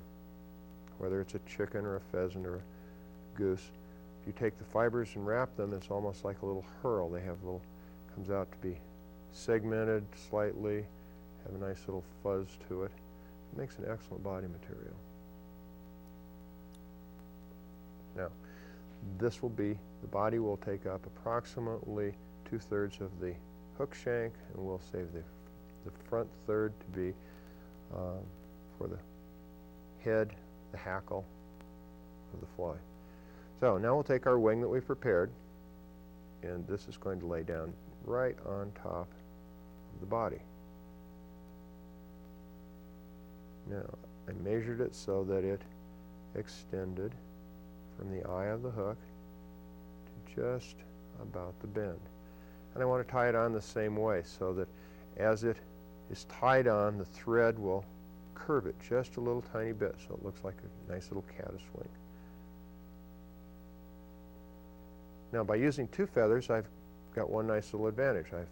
whether it's a chicken or a pheasant or a goose, if you take the fibers and wrap them, it's almost like a little herl. They have comes out to be segmented slightly, have a nice little fuzz to it. It makes an excellent body material. Now, the body will take up approximately 2/3 of the hook shank, and we'll save the front third to be for the head, the hackle of the fly. So now we'll take our wing that we've prepared, and this is going to lay down right on top of the body. Now, I measured it so that it extended from the eye of the hook to just about the bend. And I want to tie it on the same way so that as it is tied on, the thread will curve it just a little tiny bit so it looks like a nice little caddis wing. Now, by using 2 feathers, I've got one nice little advantage. I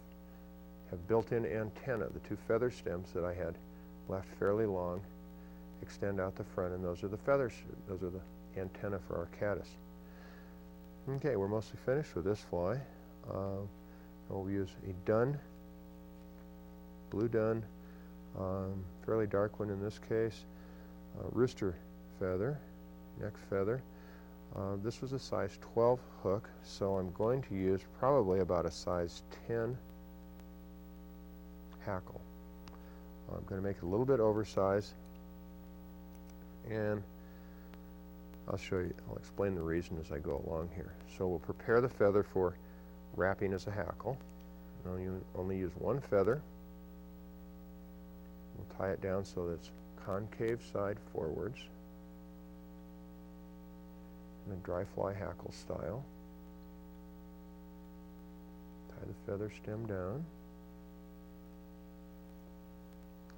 have built-in antenna. The 2 feather stems that I had left fairly long extend out the front, and those are the feathers. Those are the antenna for our caddis. Okay, we're mostly finished with this fly. We'll use a dun, blue dun, fairly dark one in this case, rooster feather, neck feather. This was a size 12 hook, so I'm going to use probably about a size 10 hackle. I'm going to make it a little bit oversized, and I'll show you, I'll explain the reason as I go along here. So we'll prepare the feather for wrapping as a hackle. I'll only use one feather. We'll tie it down so that it's concave side forwards in a dry fly hackle style. Tie the feather stem down,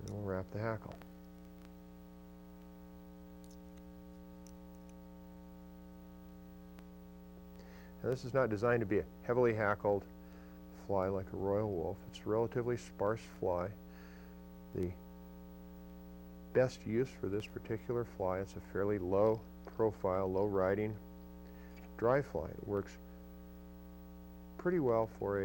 and we'll wrap the hackle. Now, this is not designed to be a heavily hackled fly like a royal wolf. It's a relatively sparse fly. The best use for this particular fly, it's a fairly low profile, low riding dry fly. It works pretty well for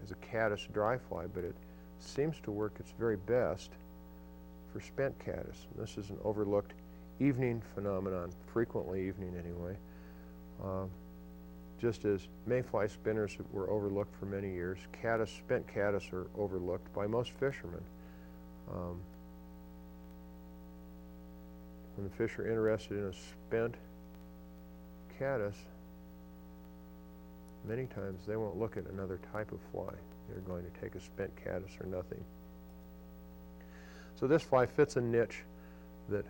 as a caddis dry fly, but it seems to work its very best for spent caddis. And this is an overlooked evening phenomenon, frequently evening anyway. Just as mayfly spinners were overlooked for many years, spent caddis are overlooked by most fishermen. When the fish are interested in a spent caddis, many times they won't look at another type of fly. They're going to take a spent caddis or nothing. So this fly fits a niche that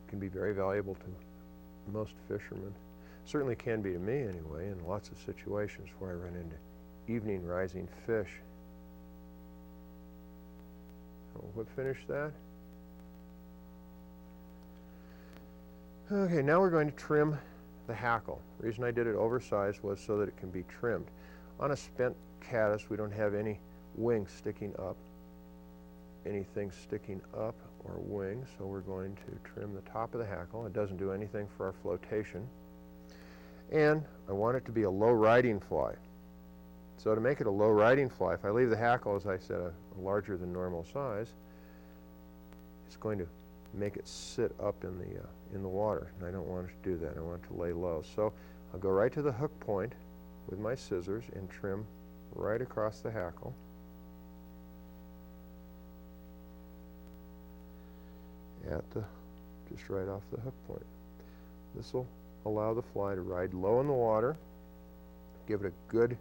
can be very valuable to most fishermen. Certainly can be to me anyway, in lots of situations where I run into evening rising fish. So what finished that? Okay, now we're going to trim the hackle. The reason I did it oversized was so that it can be trimmed. On a spent caddis, we don't have any wings sticking up, anything sticking up or wings, so we're going to trim the top of the hackle. It doesn't do anything for our flotation. And I want it to be a low riding fly. So to make it a low riding fly, if I leave the hackle, as I said, a larger than normal size, it's going to make it sit up in the water, and I don't want it to do that. I want it to lay low. So I'll go right to the hook point with my scissors and trim right across the hackle. Just right off the hook point. This will allow the fly to ride low in the water, give it a good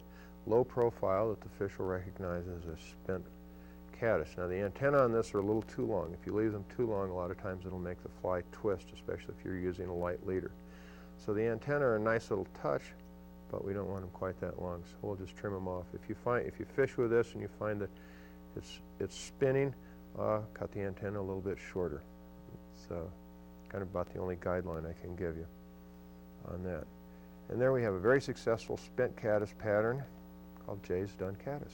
low profile that the fish will recognize as a spent caddis. Now the antennae on this are a little too long. If you leave them too long, a lot of times it'll make the fly twist, especially if you're using a light leader. So the antennae are a nice little touch, but we don't want them quite that long, so we'll just trim them off. If you fish with this and you find that it's spinning, cut the antenna a little bit shorter. It's kind of about the only guideline I can give you on that. And there we have a very successful spent caddis pattern called Jay's Done Caddis.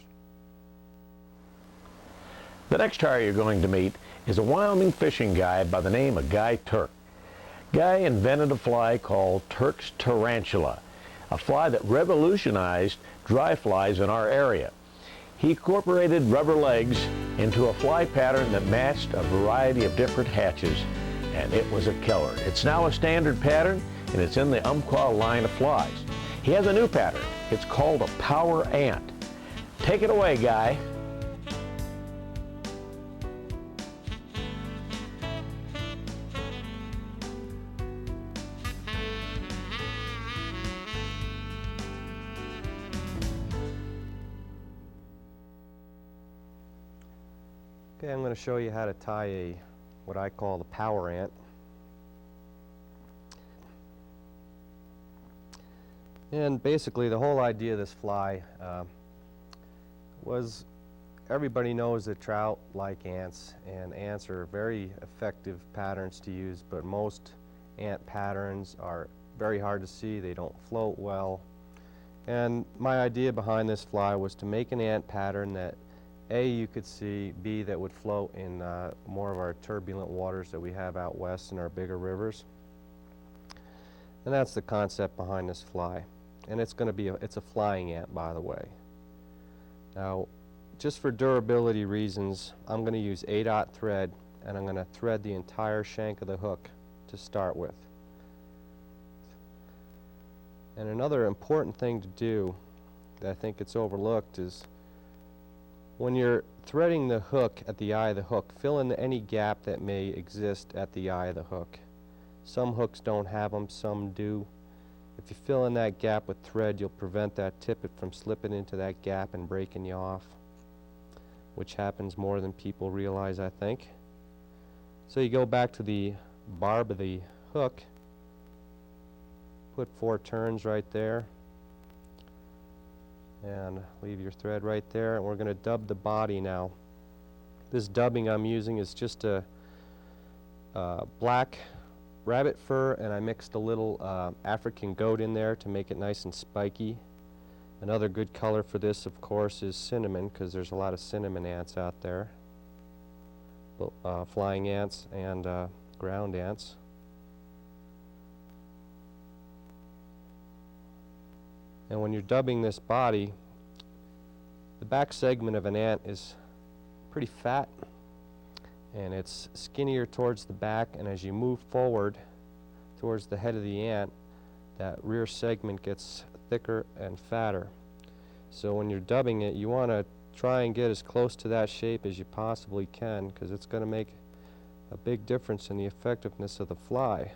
The next target you're going to meet is a Wyoming fishing guide by the name of Guy Turk. Guy invented a fly called Turk's Tarantula, a fly that revolutionized dry flies in our area. He incorporated rubber legs into a fly pattern that matched a variety of different hatches, and it was a killer. It's now a standard pattern, and it's in the Umpqua line of flies. He has a new pattern. It's called a Power Ant. Take it away, Guy. Okay, I'm going to show you how to tie what I call the power ant. And basically the whole idea of this fly was, everybody knows that trout like ants, and ants are very effective patterns to use, but most ant patterns are very hard to see. They don't float well. And my idea behind this fly was to make an ant pattern that A, you could see, B, that would float in more of our turbulent waters that we have out west in our bigger rivers. And that's the concept behind this fly. And it's going to be it's a flying ant, by the way. Now, just for durability reasons, I'm going to use 8/0 thread and I'm going to thread the entire shank of the hook to start with. And another important thing to do that I think it's overlooked is when you're threading the hook at the eye of the hook, fill in any gap that may exist at the eye of the hook. Some hooks don't have them, some do. If you fill in that gap with thread, you'll prevent that tippet from slipping into that gap and breaking you off, which happens more than people realize, I think. So you go back to the barb of the hook, put 4 turns right there, and leave your thread right there, and we're going to dub the body now. This dubbing I'm using is just a black rabbit fur, and I mixed a little African goat in there to make it nice and spiky. Another good color for this, of course, is cinnamon, because there's a lot of cinnamon ants out there, flying ants and ground ants. And when you're dubbing this body, the back segment of an ant is pretty fat, and it's skinnier towards the back, and as you move forward towards the head of the ant, that rear segment gets thicker and fatter. So when you're dubbing it, you want to try and get as close to that shape as you possibly can, because it's going to make a big difference in the effectiveness of the fly.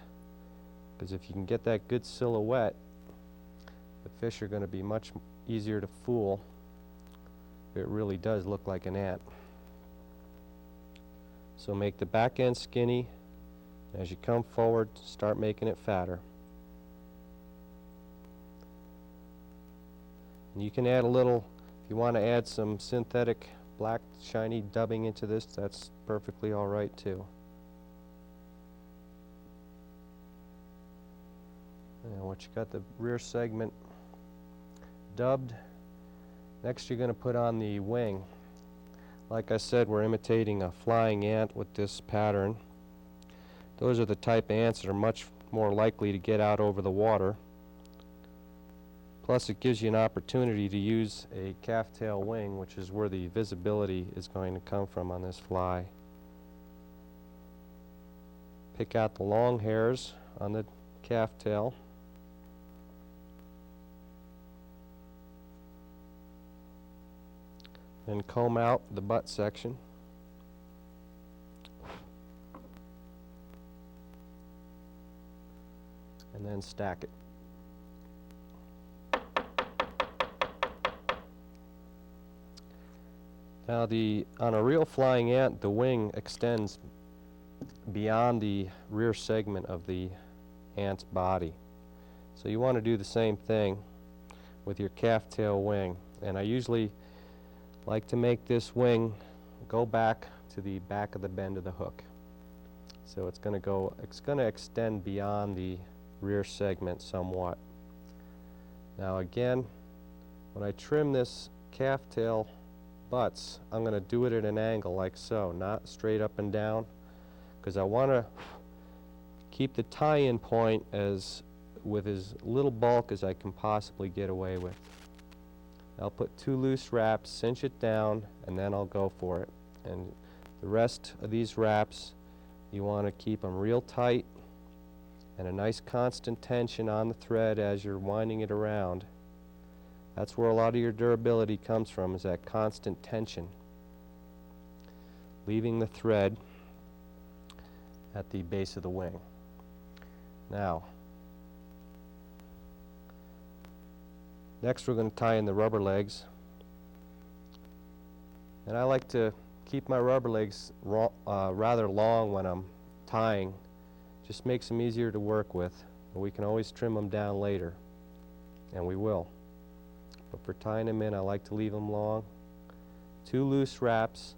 Because if you can get that good silhouette, the fish are going to be much easier to fool. It really does look like an ant. So make the back end skinny. As you come forward, start making it fatter. And you can add a little, if you want to add some synthetic black shiny dubbing into this, that's perfectly all right too. And once you got the rear segment dubbed, next you're going to put on the wing. Like I said, we're imitating a flying ant with this pattern. Those are the type of ants that are much more likely to get out over the water. Plus it gives you an opportunity to use a calf tail wing, which is where the visibility is going to come from on this fly. Pick out the long hairs on the calf tail. And comb out the butt section. And then stack it. Now on a real flying ant, the wing extends beyond the rear segment of the ant's body. So you want to do the same thing with your calf tail wing. And I usually like to make this wing go back to the back of the bend of the hook. So it's going to extend beyond the rear segment somewhat. Now again, when I trim this calf tail butts, I'm going to do it at an angle like so, not straight up and down, because I want to keep the tie-in point with as little bulk as I can possibly get away with. I'll put 2 loose wraps, cinch it down, and then I'll go for it. And the rest of these wraps, you want to keep them real tight and a nice constant tension on the thread as you're winding it around. That's where a lot of your durability comes from, is that constant tension. Leaving the thread at the base of the wing. Now, next we're going to tie in the rubber legs. And I like to keep my rubber legs rather long when I'm tying. Just makes them easier to work with. And we can always trim them down later, and we will. But for tying them in, I like to leave them long. 2 loose wraps.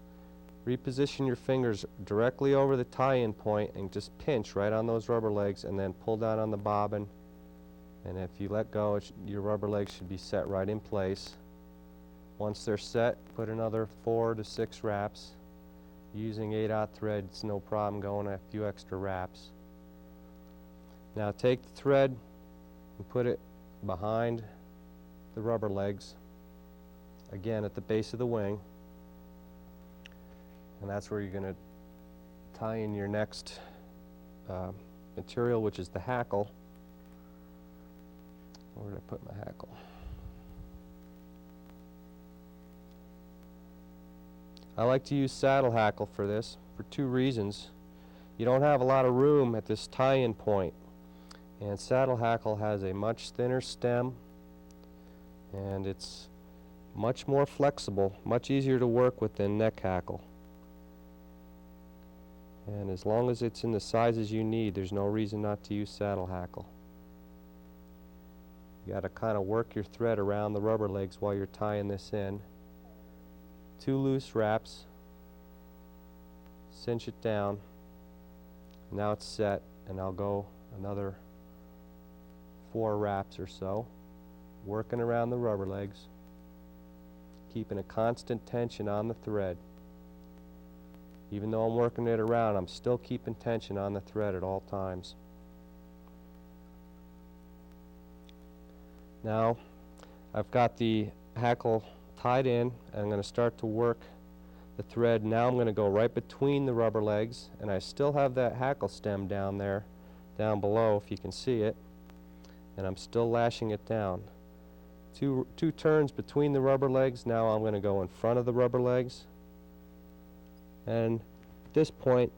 Reposition your fingers directly over the tie-in point and just pinch right on those rubber legs, and then pull down on the bobbin. And if you let go, your rubber legs should be set right in place. Once they're set, put another 4 to 6 wraps. Using 8/0 thread, it's no problem going a few extra wraps. Now take the thread and put it behind the rubber legs, again at the base of the wing, and that's where you're going to tie in your next material, which is the hackle. Where did I put my hackle? I like to use saddle hackle for this for two reasons. You don't have a lot of room at this tie-in point, and saddle hackle has a much thinner stem, and it's much more flexible, much easier to work with than neck hackle. And as long as it's in the sizes you need, there's no reason not to use saddle hackle. You got to kind of work your thread around the rubber legs while you're tying this in. 2 loose wraps, cinch it down. Now it's set, and I'll go another 4 wraps or so, working around the rubber legs, keeping a constant tension on the thread. Even though I'm working it around, I'm still keeping tension on the thread at all times. Now I've got the hackle tied in, and I'm going to start to work the thread. Now I'm going to go right between the rubber legs, and I still have that hackle stem down there, down below if you can see it, and I'm still lashing it down. Two turns between the rubber legs. Now I'm going to go in front of the rubber legs, and at this point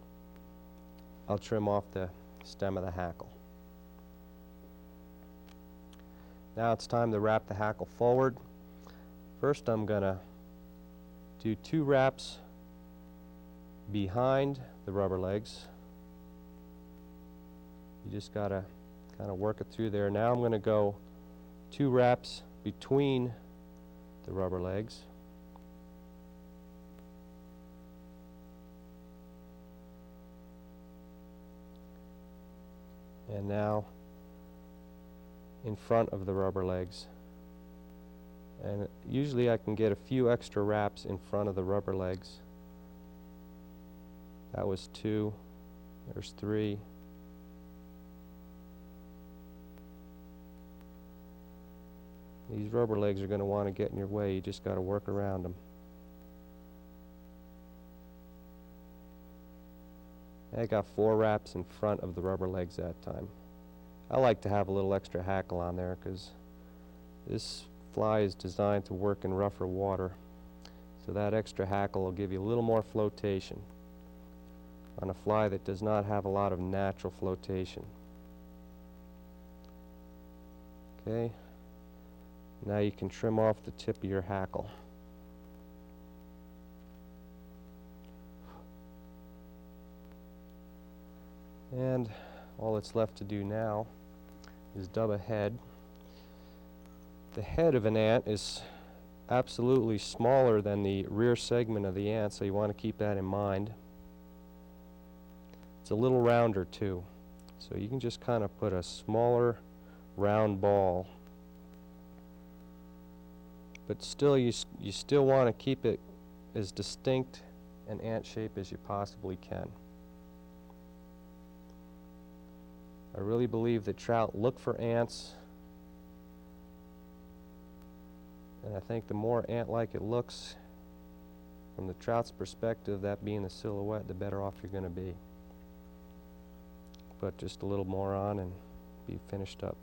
I'll trim off the stem of the hackle. Now it's time to wrap the hackle forward. First I'm going to do 2 wraps behind the rubber legs. You just got to kind of work it through there. Now I'm going to go 2 wraps between the rubber legs. And now in front of the rubber legs. And usually I can get a few extra wraps in front of the rubber legs. That was 2, there's 3. These rubber legs are going to want to get in your way. You just got to work around them. I got 4 wraps in front of the rubber legs that time. I like to have a little extra hackle on there because this fly is designed to work in rougher water. So that extra hackle will give you a little more flotation on a fly that does not have a lot of natural flotation. Okay. Now you can trim off the tip of your hackle. And all that's left to do now is dub a head. The head of an ant is absolutely smaller than the rear segment of the ant, so you want to keep that in mind. It's a little rounder too, so you can just kind of put a smaller round ball. But still, you still want to keep it as distinct an ant shape as you possibly can. I really believe that trout look for ants, and I think the more ant-like it looks, from the trout's perspective, that being the silhouette, the better off you're going to be. Put just a little more on and be finished up.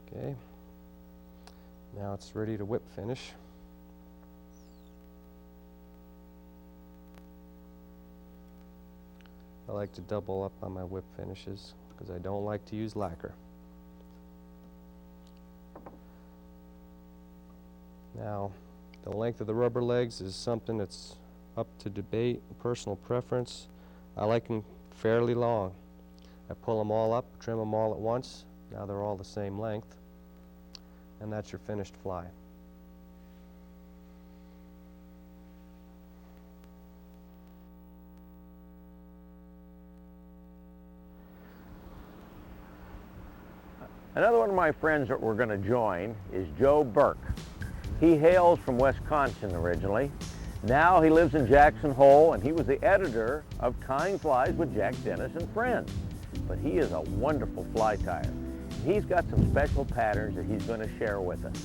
Okay, now it's ready to whip finish. I like to double up on my whip finishes because I don't like to use lacquer. Now, the length of the rubber legs is something that's up to debate, personal preference. I like them fairly long. I pull them all up, trim them all at once. Now they're all the same length. And that's your finished fly. Another one of my friends that we're going to join is Joe Burke. He hails from Wisconsin originally. Now he lives in Jackson Hole, and he was the editor of Tying Flies with Jack Dennis and Friends. But he is a wonderful fly tyer. he's got some special patterns that he's going to share with us.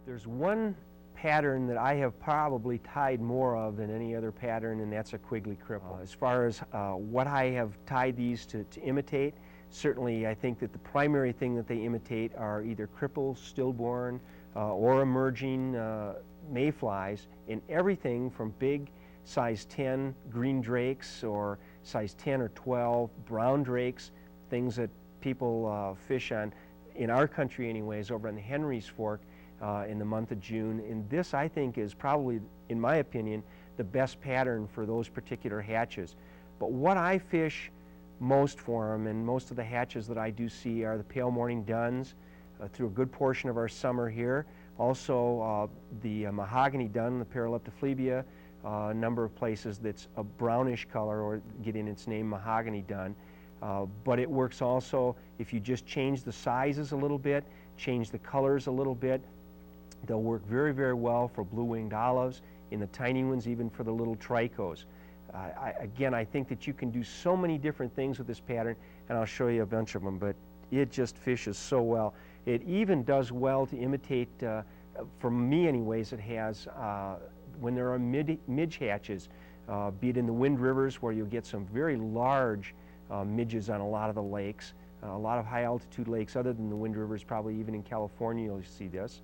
There's one pattern that I have probably tied more of than any other pattern, and that's a Quigley cripple. As far as what I have tied these to imitate, certainly I think that the primary thing that they imitate are either cripples, stillborn, or emerging mayflies, in everything from big size 10 green drakes or size 10 or 12 brown drakes, things that people fish on, in our country anyways, over on the Henry's Fork in the month of June. And this, I think, is probably, in my opinion, the best pattern for those particular hatches. But what I fish most for them, and most of the hatches that I do see, are the pale morning duns through a good portion of our summer here. Also the mahogany dun, the Paraleptophlebia, a number of places that's a brownish color, or getting its name mahogany dun. But it works also if you just change the sizes a little bit, change the colors a little bit. They'll work very, very well for blue-winged olives, in the tiny ones, even for the little tricos. Again, I think that you can do so many different things with this pattern, and I'll show you a bunch of them, but it just fishes so well. It even does well to imitate, for me anyways, it has, when there are midge hatches, be it in the Wind Rivers, where you'll get some very large midges on a lot of the lakes, a lot of high altitude lakes other than the Wind Rivers, probably even in California you'll see this.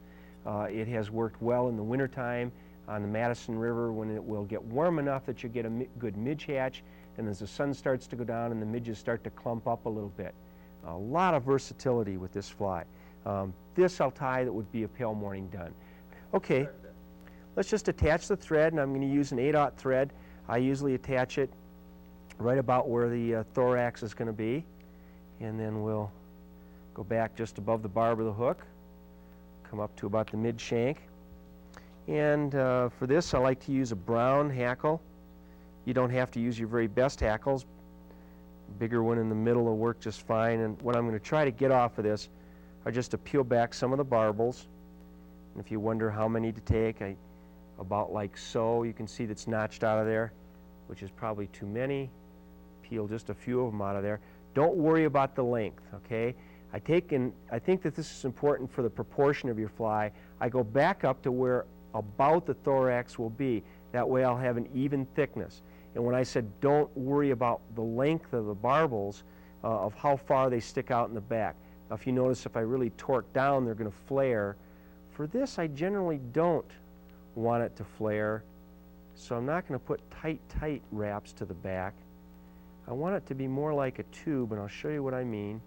It has worked well in the wintertime on the Madison River, when it will get warm enough that you get a good midge hatch, and as the sun starts to go down and the midges start to clump up a little bit. A lot of versatility with this fly. This I'll tie that would be a pale morning dun. Okay, let's just attach the thread, and I'm going to use an 8/0 thread. I usually attach it right about where the thorax is going to be, and then we'll go back just above the barb of the hook, come up to about the mid shank. And for this, I like to use a brown hackle. You don't have to use your very best hackles. Bigger one in the middle will work just fine. And what I'm going to try to get off of this are just to peel back some of the barbels. And if you wonder how many to take, about like so. You can see that's notched out of there, which is probably too many. Peel just a few of them out of there. Don't worry about the length, okay? I think that this is important for the proportion of your fly. I go back up to where about the thorax will be. That way I'll have an even thickness. And when I said don't worry about the length of the barbels, of how far they stick out in the back. Now, if you notice, if I really torque down, they're going to flare. For this, I generally don't want it to flare, so I'm not going to put tight wraps to the back. I want it to be more like a tube, and I'll show you what I mean.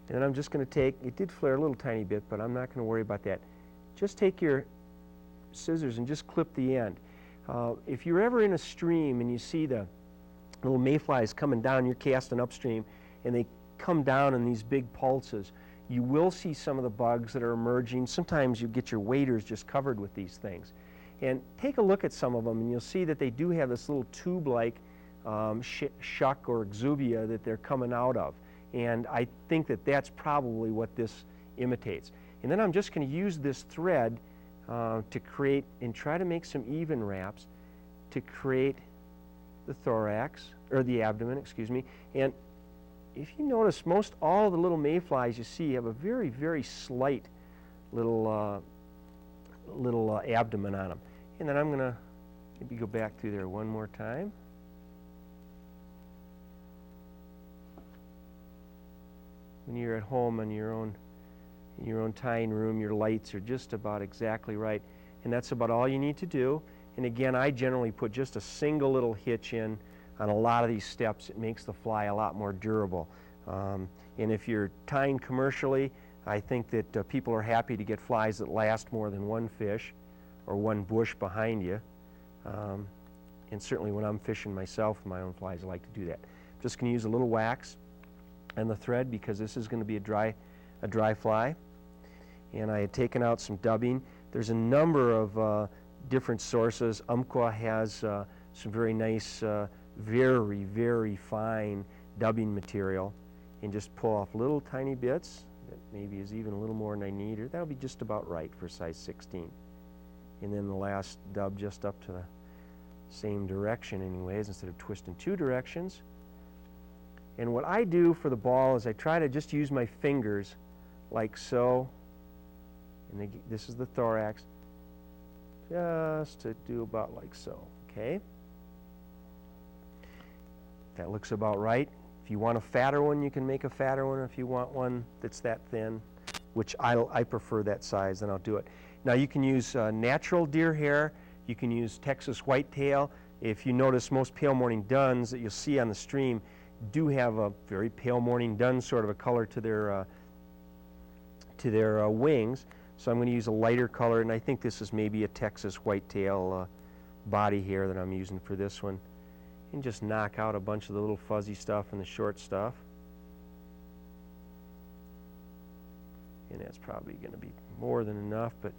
And then I'm just going to take, it did flare a little tiny bit, but I'm not going to worry about that. Just take your scissors and just clip the end. If you're ever in a stream and you see the little mayflies coming down, you're casting upstream, and they come down in these big pulses, you will see some of the bugs that are emerging. Sometimes you get your waders just covered with these things. And take a look at some of them, and you'll see that they do have this little tube-like shuck or exuvia that they're coming out of. And I think that that's probably what this imitates. And then I'm just going to use this thread to create and try to make some even wraps to create the thorax, or the abdomen, excuse me. And if you notice, most all the little mayflies you see have a very, very slight little abdomen on them. And then I'm going to maybe go back through there one more time. When you're at home in your own tying room, your lights are just about exactly right, and that's about all you need to do. And again, I generally put just a single little hitch in on a lot of these steps. It makes the fly a lot more durable. And if you're tying commercially, I think that people are happy to get flies that last more than one fish or one bush behind you. And certainly when I'm fishing myself with my own flies, I like to do that. I'm just going to use a little wax and the thread, because this is going to be a dry fly. And I had taken out some dubbing. There's a number of different sources. Umpqua has some very nice, very, very fine dubbing material. and just pull off little tiny bits that maybe is even a little more than I need, or that'll be just about right for size 16. And then the last dub just up to the same direction anyways, instead of twisting 2 directions. And what I do for the ball is I try to just use my fingers like so, and this is the thorax, just to do about like so, okay? That looks about right. If you want a fatter one, you can make a fatter one. If you want one that's that thin, which I prefer that size, then I'll do it. Now you can use natural deer hair. You can use Texas whitetail. If you notice, most pale morning duns that you'll see on the stream do have a very pale morning dun sort of a color to their wings. So I'm going to use a lighter color, and I think this is maybe a Texas whitetail body hair that I'm using for this one. And just knock out a bunch of the little fuzzy stuff and the short stuff. And that's probably going to be more than enough, but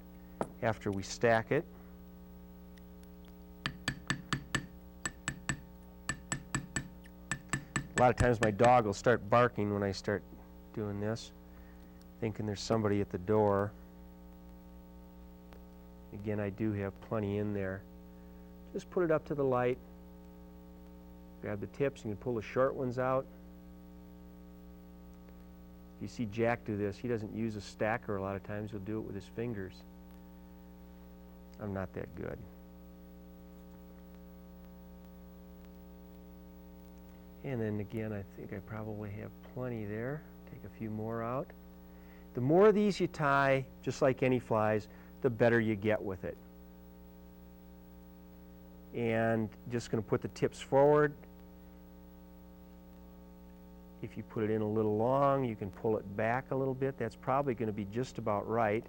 after we stack it, a lot of times my dog will start barking when I start doing this, thinking there's somebody at the door. Again, I do have plenty in there. Just put it up to the light. Grab the tips, you can pull the short ones out. If you see Jack do this, he doesn't use a stacker a lot of times, he'll do it with his fingers. I'm not that good. And then again, I think I probably have plenty there. Take a few more out. The more of these you tie, just like any flies, the better you get with it. And just going to put the tips forward. If you put it in a little long, you can pull it back a little bit. That's probably going to be just about right.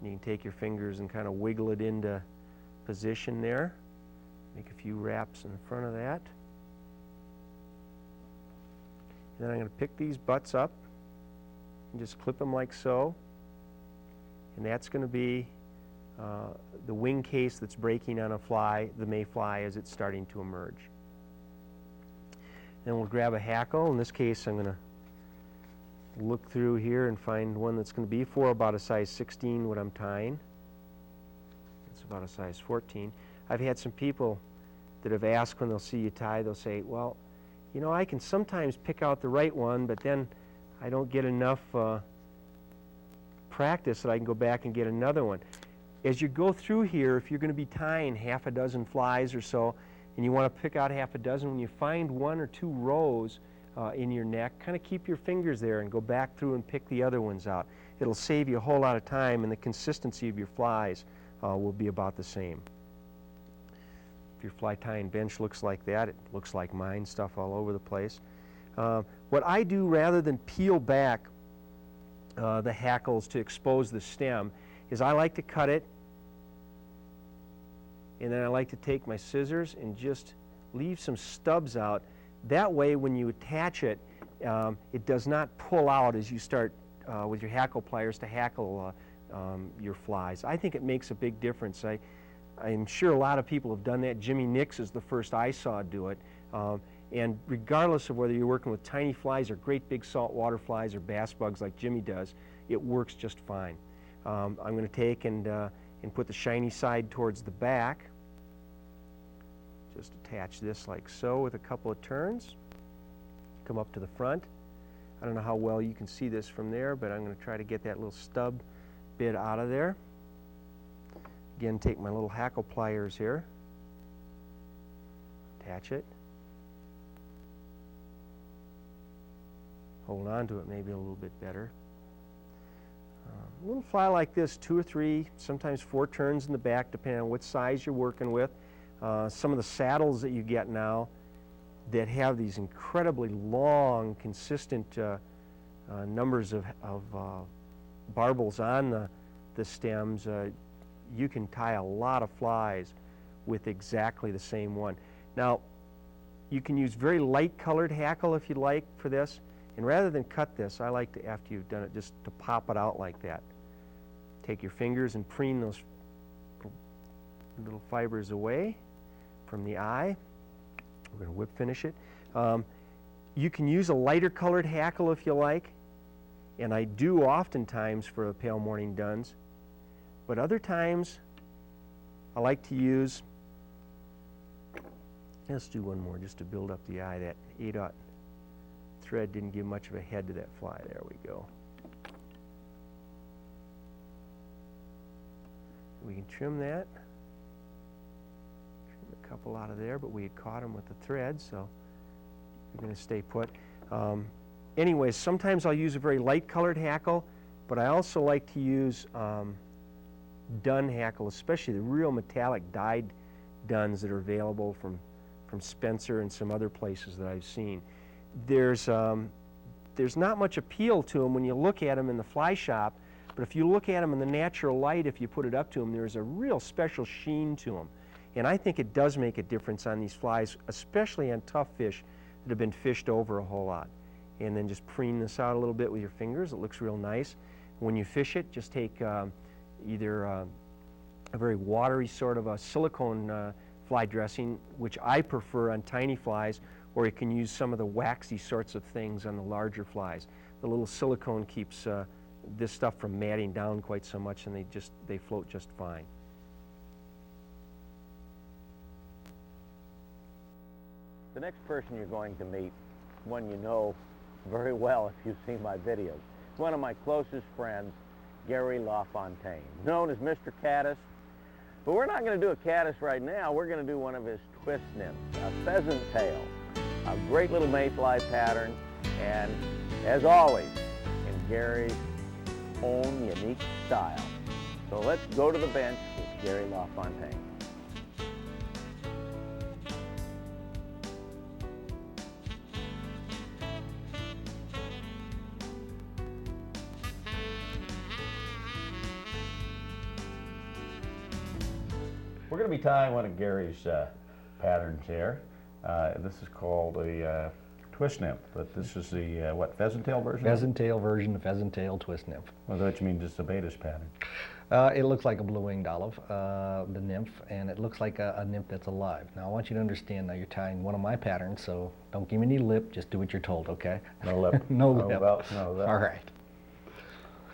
You can take your fingers and kind of wiggle it into position there. Make a few wraps in front of that. And then I'm going to pick these butts up and just clip them like so. And that's going to be the wing case that's breaking on a fly, the mayfly, as it's starting to emerge. Then we'll grab a hackle. In this case, I'm going to look through here and find one that's going to be for about a size 16 what I'm tying. It's about a size 14. I've had some people that have asked when they'll see you tie, they'll say, well, you know, I can sometimes pick out the right one, but then I don't get enough practice that I can go back and get another one. As you go through here, if you're going to be tying half a dozen flies or so, and you want to pick out half a dozen, when you find 1 or 2 rows in your neck, kind of keep your fingers there and go back through and pick the other ones out. It'll save you a whole lot of time, and the consistency of your flies will be about the same. If your fly tying bench looks like that, it looks like mine, stuff all over the place. What I do, rather than peel back the hackles to expose the stem, is I like to cut it, and then I like to take my scissors and just leave some stubs out. That way, when you attach it, it does not pull out as you start with your hackle pliers to hackle your flies. I think it makes a big difference. I'm sure a lot of people have done that. Jimmy Nix is the first I saw do it. And regardless of whether you're working with tiny flies or great big saltwater flies or bass bugs like Jimmy does, it works just fine. I'm going to take and put the shiny side towards the back. Just attach this like so with a couple of turns. Come up to the front. I don't know how well you can see this from there, but I'm going to try to get that little stub bit out of there. Again, take my little hackle pliers here. Attach it. Hold on to it maybe a little bit better. A little fly like this, 2 or 3, sometimes 4 turns in the back, depending on what size you're working with. Some of the saddles that you get now that have these incredibly long, consistent numbers of barbels on the stems, you can tie a lot of flies with exactly the same one. Now, you can use very light colored hackle if you like for this, and rather than cut this, I like to, after you've done it, just to pop it out like that. Take your fingers and preen those little fibers away from the eye. We're going to whip finish it. You can use a lighter colored hackle if you like, and I do oftentimes for the pale morning duns, but other times I like to use, let's do one more just to build up the eye. That 8/0 thread didn't give much of a head to that fly. There we go. We can trim that. Trim a couple out of there, but we had caught them with the thread, so we're going to stay put. Anyways, sometimes I'll use a very light colored hackle, but I also like to use dun hackle, especially the real metallic dyed duns that are available from Spencer and some other places that I've seen. There's not much appeal to them when you look at them in the fly shop, but if you look at them in the natural light, if you put it up to them, there's a real special sheen to them. And I think it does make a difference on these flies, especially on tough fish that have been fished over a whole lot. And then just preen this out a little bit with your fingers. It looks real nice. When you fish it, just take either a very watery sort of a silicone fly dressing, which I prefer on tiny flies, or you can use some of the waxy sorts of things on the larger flies. The little silicone keeps this stuff from matting down quite so much, and they float just fine. The next person you're going to meet, one you know very well if you've seen my videos, is one of my closest friends, Gary LaFontaine, known as Mr. Caddis. But we're not going to do a caddis right now. We're going to do one of his twist nymphs, a pheasant tail, a great little mayfly pattern, and as always, in Gary's own unique style. So let's go to the bench with Gary LaFontaine. We're going to be tying one of Gary's patterns here. This is called a twist nymph, but this is the, what, pheasant tail version? Pheasant tail version of pheasant tail twist nymph. Well, that means it's the Beta's pattern. It looks like a blue-winged olive, the nymph, and it looks like a nymph that's alive. Now I want you to understand, now you're tying one of my patterns, so don't give me any lip, just do what you're told, okay? No lip. No lip. Well, no lip. All right.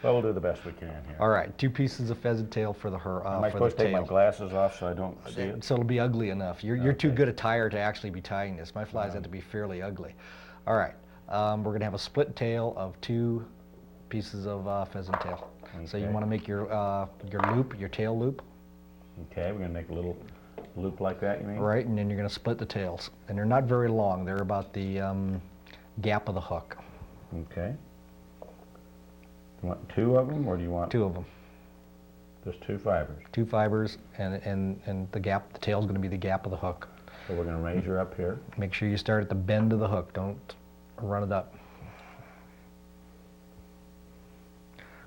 Well, we'll do the best we can here. All right, 2 pieces of pheasant tail for the Am I supposed to take my glasses off so I don't see it? So it'll be ugly enough. You're too Okay. good a tyer to actually be tying this. My flies have to be fairly ugly. All right, we're gonna have a split tail of 2 pieces of pheasant tail. So you Okay. want to make your loop, your tail loop. Okay, we're going to make a little loop like that, you mean? Right, and then you're going to split the tails. And they're not very long. They're about the gap of the hook. Okay. You want 2 of them, or do you want 2 of them. just 2 fibers? 2 fibers, and the gap, the tail's going to be the gap of the hook. So we're going to measure up here. Make sure you start at the bend of the hook. Don't run it up.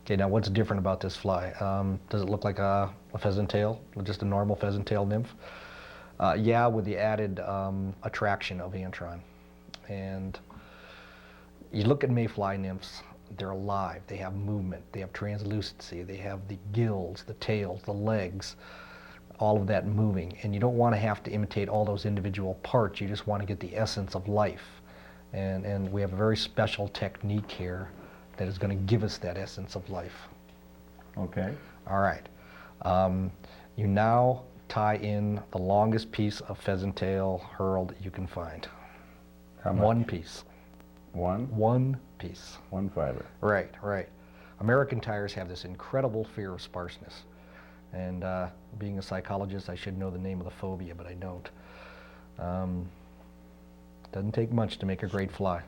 Okay, now what's different about this fly? Does it look like a pheasant tail, just a normal pheasant tail nymph? Yeah, with the added attraction of antron. And you look at mayfly nymphs, they're alive, they have movement, they have translucency, they have the gills, the tails, the legs, all of that moving. And you don't want to have to imitate all those individual parts, you just want to get the essence of life. And we have a very special technique here that is going to give us that essence of life. Okay. All right. You now tie in the longest piece of pheasant tail herl that you can find. How much? 1 piece. 1? 1 piece. 1 fiber. Right, right. American tyers have this incredible fear of sparseness. And being a psychologist, I should know the name of the phobia, but I don't. Doesn't take much to make a great fly.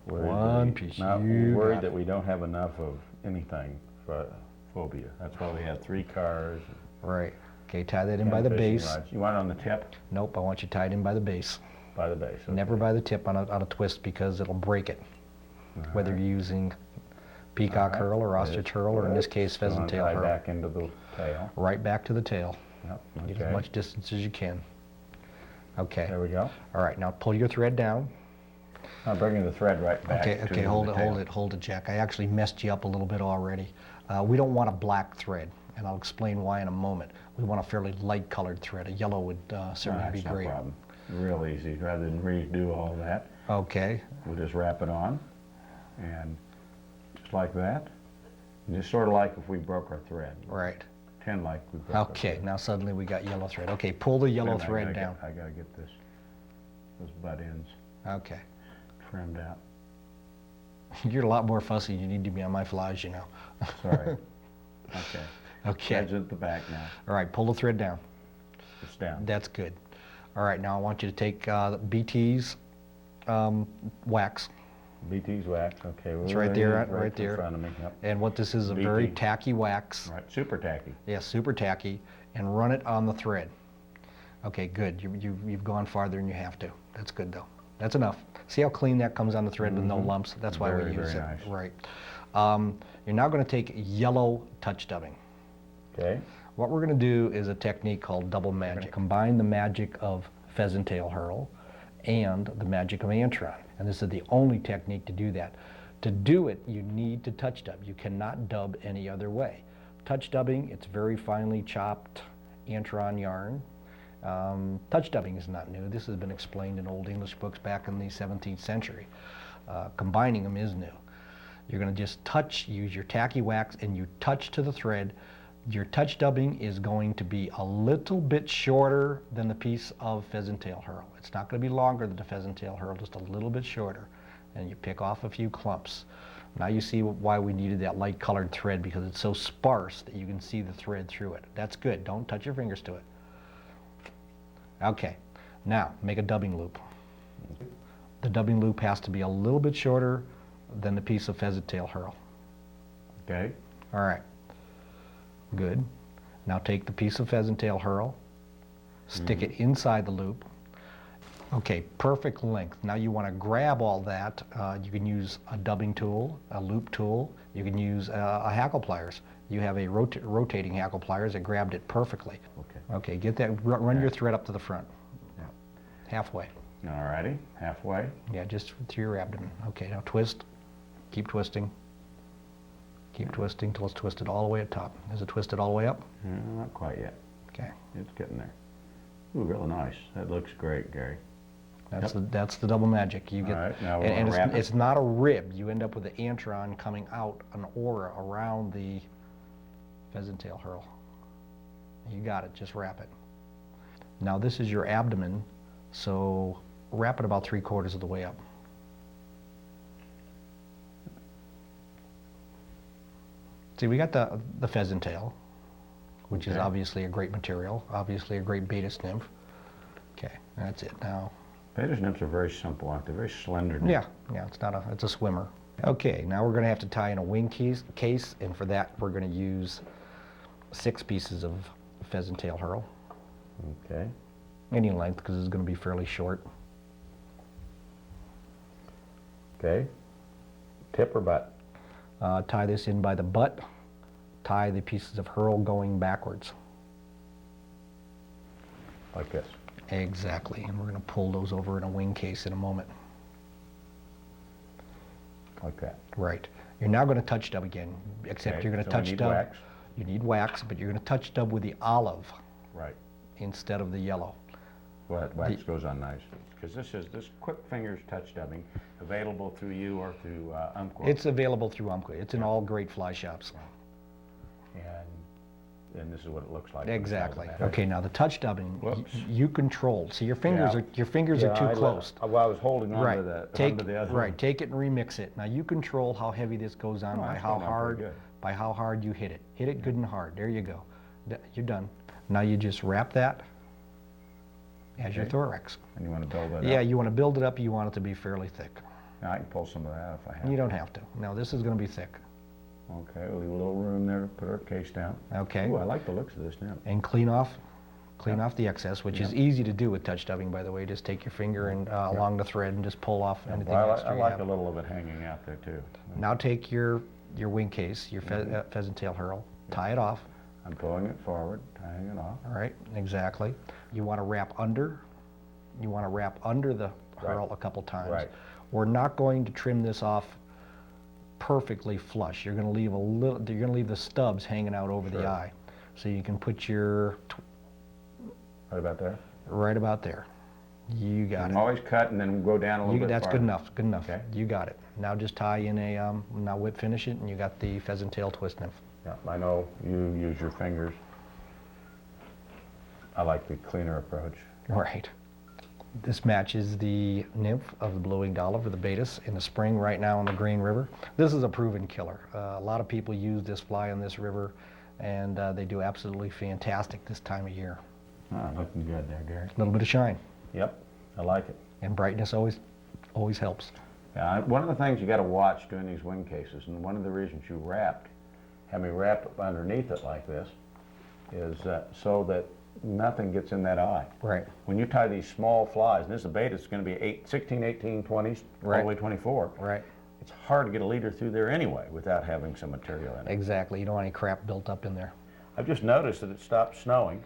One piece. Not You worried got that it. we don't have enough of anything for phobia. That's why we have 3 cars. Right. Okay, tie that in and by the fishing base. rods. You want it on the tip? Nope, I want you tied in by the base. By the base. Okay. Never by the tip on a twist because it'll break it. Whether you're using peacock All right. herl or ostrich herl, or in this case Go on, pheasant tail tie herl. back into the tail. Right back to the tail. Yep. Get Okay. as much distance as you can. Okay. There we go. All right, now pull your thread down. I'm bringing the thread right back. Okay, to okay, the tail. hold it, Jack. I actually messed you up a little bit already. We don't want a black thread, and I'll explain why in a moment. We want a fairly light colored thread. A yellow would certainly be That's no great. problem. Real easy, rather than redo all that. Okay. We'll just wrap it on, and just like that. And just sort of like if we broke our thread. Right. Pretend like we broke our Okay, thread. now suddenly we got yellow thread. Okay, pull the yellow Wait a minute, thread down. I gotta get this, those butt ends Okay. trimmed out. You're a lot more fussy than you need to be on my flies, you know. Sorry. Okay. Okay. Thread's at the back now. All right, pull the thread down. It's down. That's good. All right, now I want you to take BT's wax. BT's wax. Okay. It's right there, right in there. front of me. Yep. And what this is a very BT. tacky wax. Right. Super tacky. Yeah, super tacky, and run it on the thread. Okay, good. You've gone farther than you have to. That's good though. That's enough. See how clean that comes on the thread with no lumps? That's why we Very, use very it. nice. Right. You're now going to take yellow touch dubbing. Okay. What we're going to do is a technique called double magic. We're going to combine the magic of pheasant tail hurl and the magic of antron. And this is the only technique to do that. To do it, you need to touch dub. You cannot dub any other way. Touch dubbing, it's very finely chopped antron yarn. Touch dubbing is not new. This has been explained in old English books back in the 17th century. Combining them is new. You're going to just use your tacky wax, and you touch to the thread. Your touch dubbing is going to be a little bit shorter than the piece of pheasant tail hurl. It's not going to be longer than the pheasant tail hurl, just a little bit shorter. And you pick off a few clumps. Now you see why we needed that light colored thread, because it's so sparse that you can see the thread through it. That's good. Don't touch your fingers to it. Okay, now make a dubbing loop. The dubbing loop has to be a little bit shorter than the piece of pheasant tail hurl. Okay. All right, good. Now take the piece of pheasant tail hurl, stick it inside the loop. Okay, perfect length. Now you want to grab all that. You can use a dubbing tool, a loop tool. You can use a hackle pliers. You have a rotating hackle pliers that grabbed it perfectly. Okay. Okay, get that, run your thread up to the front. Yeah. Halfway. Alrighty. Halfway. Yeah, just through your abdomen. Okay, now twist. Keep twisting. Keep twisting till it's twisted all the way at top. Is it twisted all the way up? Not quite yet. Okay. It's getting there. Ooh, really nice. That looks great, Gary. That's the double magic. You get, All right, now we're and gonna wrap it. it's not a rib. You end up with the antron coming out an aura around the pheasant tail hurl. You got it. Just wrap it. Now this is your abdomen, so wrap it about 3/4 of the way up. See, we got the pheasant tail, which is Okay. obviously a great material, obviously a great Baetis nymph. Okay, that's it now. Baetis nymphs are very simple, aren't they? Very slender. Yeah, it's a swimmer. Okay, now we're going to have to tie in a wing case, and for that we're going to use 6 pieces of pheasant tail hurl. Okay. Any length, because it's going to be fairly short. Okay. Tip or butt? Tie this in by the butt. Tie the pieces of hurl going backwards. Like this. Exactly, and we're going to pull those over in a wing case in a moment. Like that. Right. You're now going to touch dub again, except Okay, you're going to so we touch need dub. wax. You need wax, but you're going to touch dub with the olive Right. instead of the yellow. Well, that wax goes on nice. Because this quick fingers touch dubbing, available through you or through Umpqua. It's available through Umpqua. It's in all great fly shops. And this is what it looks like. when it's Exactly. out of the bag. Okay, now the touch dubbing, Whoops. you control. See, your fingers Yeah. are too close. Well, I was holding on Right. to the Take onto the other right. one. Take it and remix it. Now you control how heavy this goes on Oh, by that's how going on pretty hard good. you hit it. Hit it good and hard. There you go. You're done. Now you just wrap that as your Okay. thorax. And you want to build it Yeah, up? you want to build it up. You want it to be fairly thick. Now I can pull some of that if I have. You don't have to. Now this is going to be thick. Okay, we'll leave a little room there to put our case down. Okay. Ooh, I like the looks of this now. And clean off Yeah. off the excess, which is Yeah. easy to do with touch dubbing, by the way. Just take your finger and along the thread and just pull off anything Well, extra I you like have. a little of it hanging out there too. Now take your wing case, your pheasant tail hurl, tie it off. I'm pulling it forward, tying it off. All right, exactly. You want to wrap under. You want to wrap under the hurl Right. a couple times. Right. We're not going to trim this off perfectly flush. You're going to leave a little. You're going to leave the stubs hanging out over the Sure. eye, so you can put your Right about there? right about there. You got I'm it. always cut and then go down a little bit That's farther. good enough, good enough. Okay. You got it. Now just tie in a, now whip finish it, and you got the pheasant tail twist nymph. Yeah, I know you use your fingers. I like the cleaner approach. Right. This matches the nymph of the blue-winged olive, or the Baetis, in the spring right now on the Green River. This is a proven killer. A lot of people use this fly on this river, and they do absolutely fantastic this time of year. Ah, looking good there, Gary. A little bit of shine, Yep, I like it. and brightness always helps. Yeah, one of the things you got to watch doing these wing cases, and one of the reasons you have me wrapped underneath it like this, is so that nothing gets in that eye. Right. When you tie these small flies, and this is a bait, it's going to be 16, 18, 20s, all Right. the way 24. Right. It's hard to get a leader through there anyway without having some material in it. Exactly. You don't want any crap built up in there. I've just noticed that it stopped snowing.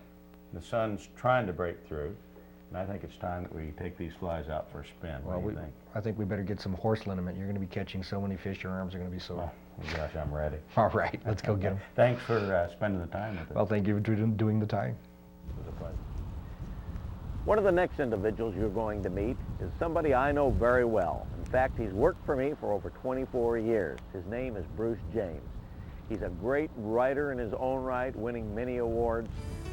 The sun's trying to break through, and I think it's time that we take these flies out for a spin. Well, what do you think? I think we better get some horse liniment. You're going to be catching so many fish, your arms are going to be sore. Oh, gosh, I'm ready. All right, let's go get them. Thanks for spending the time with us. Well, thank you for doing the tying. It was a pleasure. One of the next individuals you're going to meet is somebody I know very well. In fact, he's worked for me for over 24 years. His name is Bruce James. He's a great writer in his own right, winning many awards,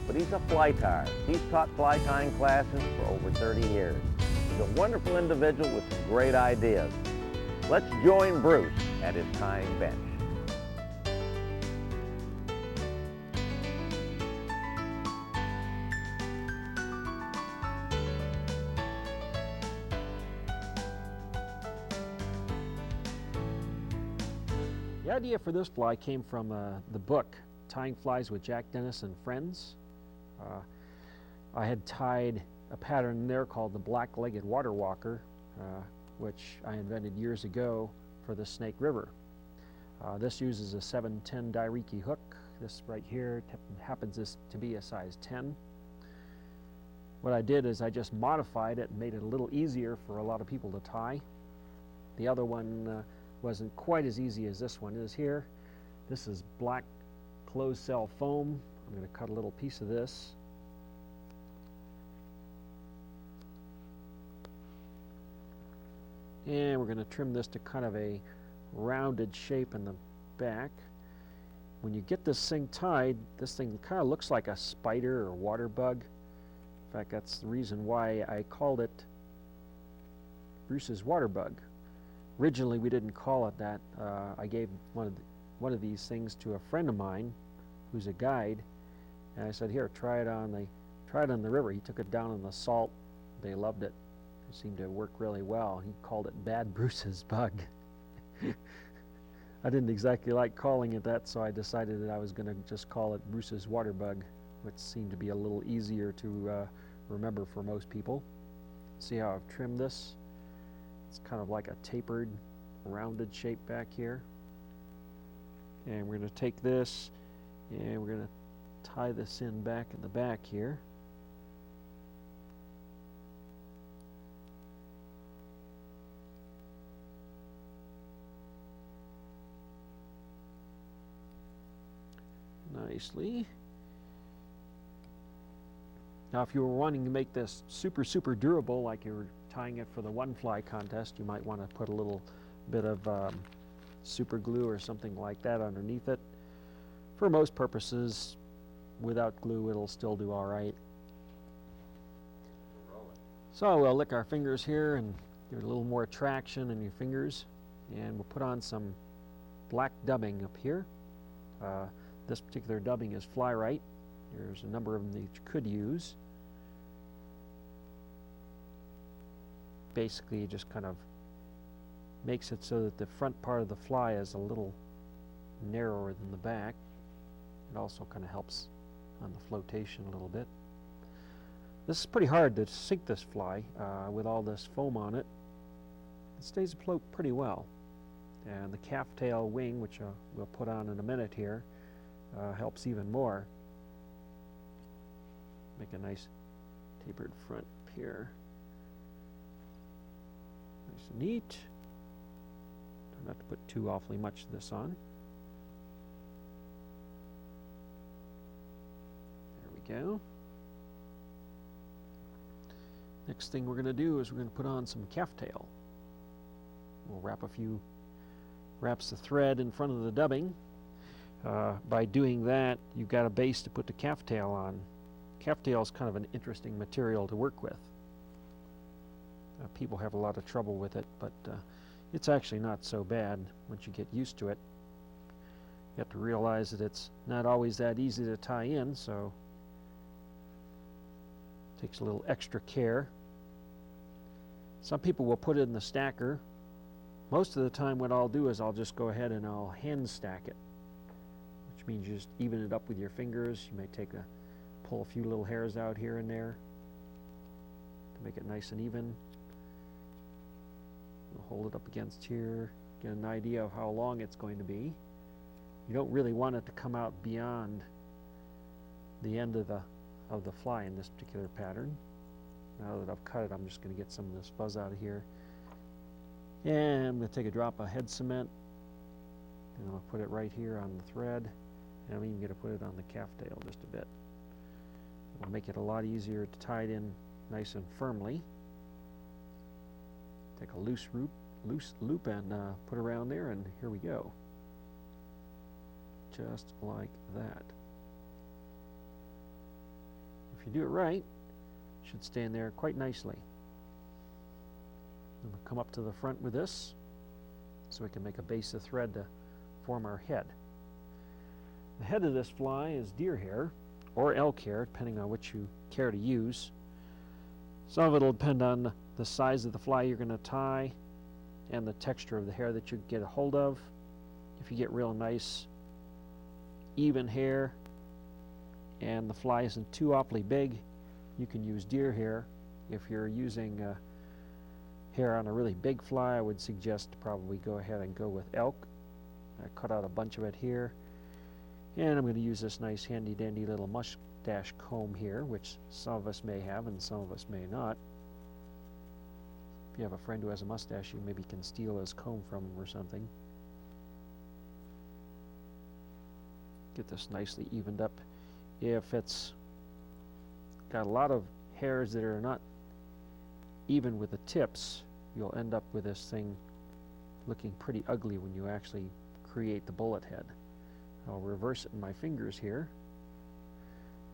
but he's a fly tyer. He's taught fly tying classes for over 30 years. He's a wonderful individual with some great ideas. Let's join Bruce at his tying bench. The idea for this fly came from the book, Tying Flies with Jack Dennis and Friends. I had tied a pattern there called the black-legged water walker, which I invented years ago for the Snake River. This uses a 710 Dairiki hook. This right here happens to be a size 10. What I did is I just modified it and made it a little easier for a lot of people to tie. The other one wasn't quite as easy as this one is here. This is black closed cell foam. I'm going to cut a little piece of this. And we're going to trim this to kind of a rounded shape in the back. When you get this thing tied, this thing kind of looks like a spider or water bug. In fact, that's the reason why I called it Bruce's water bug. Originally, we didn't call it that. I gave one of these things to a friend of mine, who's a guide, and I said, "Here, try it on the river." He took it down in the salt. They loved it. It seemed to work really well. He called it Bad Bruce's bug. I didn't exactly like calling it that, so I decided that I was going to just call it Bruce's water bug, which seemed to be a little easier to remember for most people. See how I've trimmed this? It's kind of like a tapered, rounded shape back here. And we're going to take this and we're going to tie this in back in the back here. Nicely. Now, if you were wanting to make this super, super durable, like you were tying it for the one fly contest, you might want to put a little bit of super glue or something like that underneath it. For most purposes, without glue, it'll still do all right. So we'll lick our fingers here and give it a little more traction in your fingers, and we'll put on some black dubbing up here. This particular dubbing is Fly Right. There's a number of them that you could use. Basically, it just kind of makes it so that the front part of the fly is a little narrower than the back. It also kind of helps on the flotation a little bit. This is pretty hard to sink this fly with all this foam on it. It stays afloat pretty well. And the calf tail wing, which we'll put on in a minute here, helps even more. Make a nice tapered front here. Nice and neat. Try not to put too awfully much of this on. There we go. Next thing we're going to do is we're going to put on some calf tail. We'll wrap a few wraps of thread in front of the dubbing. By doing that, you've got a base to put the calf tail on. Calf tail is kind of an interesting material to work with. People have a lot of trouble with it, but it's actually not so bad once you get used to it. You have to realize that it's not always that easy to tie in, so it takes a little extra care. Some people will put it in the stacker. Most of the time what I'll do is I'll just go ahead and I'll hand stack it, which means you just even it up with your fingers. You may pull a few little hairs out here and there to make it nice and even. We'll hold it up against here, get an idea of how long it's going to be. You don't really want it to come out beyond the end of the fly in this particular pattern. Now that I've cut it, I'm just going to get some of this fuzz out of here. And I'm going to take a drop of head cement, and I'll put it right here on the thread, and I'm even going to put it on the calf tail just a bit. It'll make it a lot easier to tie it in nice and firmly. Take a loose loop and put around there, and here we go. Just like that. If you do it right, it should stay in there quite nicely. I'm going to come up to the front with this so we can make a base of thread to form our head. The head of this fly is deer hair or elk hair, depending on which you care to use. Some of it will depend on the size of the fly you're going to tie and the texture of the hair that you get a hold of. If you get real nice even hair and the fly isn't too awfully big, you can use deer hair. If you're using hair on a really big fly, I would suggest to probably go ahead and go with elk. I cut out a bunch of it here, and I'm going to use this nice handy dandy little mustache comb here, which some of us may have and some of us may not. If you have a friend who has a mustache, you maybe can steal his comb from him or something. Get this nicely evened up. If it's got a lot of hairs that are not even with the tips, you'll end up with this thing looking pretty ugly when you actually create the bullet head. I'll reverse it in my fingers here.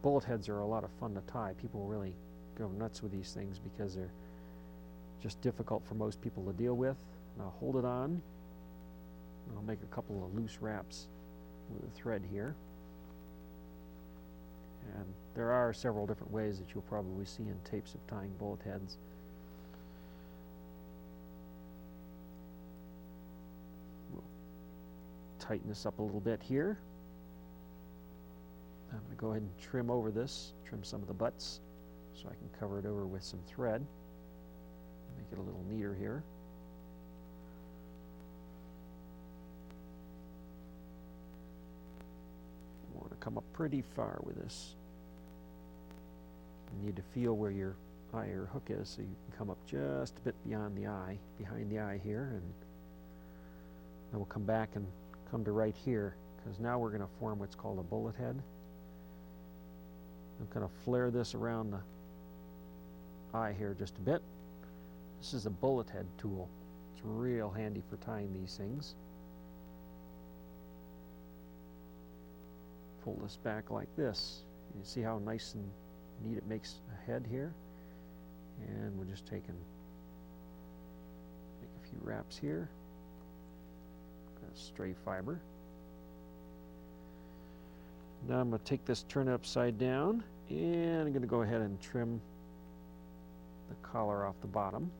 Bullet heads are a lot of fun to tie. People really go nuts with these things because they're just difficult for most people to deal with. And I'll hold it on, and I'll make a couple of loose wraps with a thread here. And there are several different ways that you'll probably see in tapes of tying bullet heads. We'll tighten this up a little bit here. I'm going to go ahead and trim over this, trim some of the butts so I can cover it over with some thread. Make it a little neater here. I want to come up pretty far with this. You need to feel where your eye or hook is, so you can come up just a bit beyond the eye, behind the eye here, and then we'll come back and come to right here, because now we're going to form what's called a bullet head. I'm going to flare this around the eye here just a bit. This is a bullet head tool. It's real handy for tying these things. Pull this back like this. You see how nice and neat it makes a head here? And we're just make a few wraps here. Got a stray fiber. Now I'm going to take this, turn it upside down, and I'm going to go ahead and trim the collar off the bottom.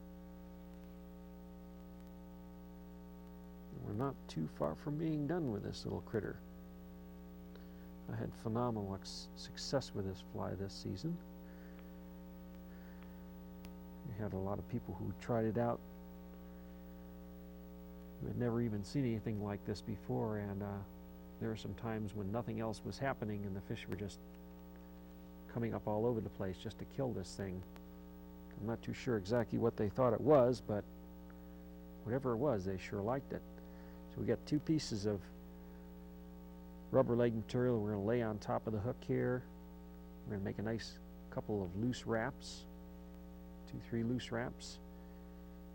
We're not too far from being done with this little critter. I had phenomenal success with this fly this season. We had a lot of people who tried it out who had never even seen anything like this before, and there were some times when nothing else was happening and the fish were just coming up all over the place just to kill this thing. I'm not too sure exactly what they thought it was, but whatever it was, they sure liked it. So we got two pieces of rubber leg material we're going to lay on top of the hook here. We're going to make a nice couple of loose wraps. 3 loose wraps.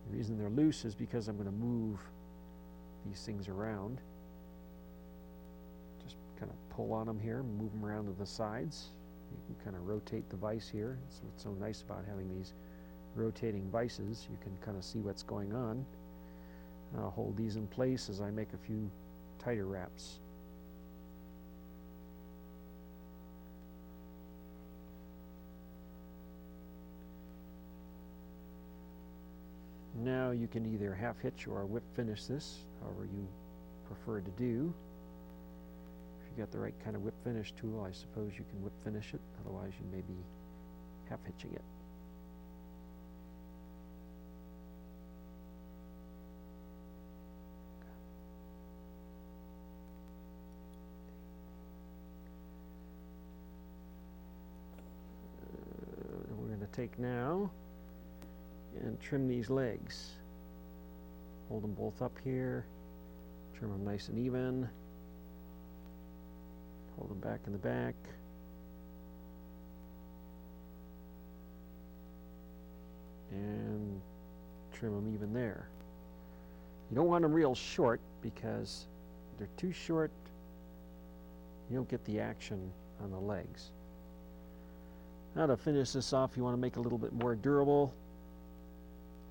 The reason they're loose is because I'm going to move these things around. Just kind of pull on them here, move them around to the sides. You can kind of rotate the vise here. That's what's so nice about having these rotating vices. You can kind of see what's going on. I'll hold these in place as I make a few tighter wraps. Now you can either half hitch or whip finish this, however you prefer to do. If you got the right kind of whip finish tool, I suppose you can whip finish it, otherwise you may be half hitching it. We're going to take now and trim these legs. Hold them both up here, trim them nice and even, hold them back in the back, and trim them even there. You don't want them real short, because if they're too short, you don't get the action on the legs. Now to finish this off, you want to make it a little bit more durable.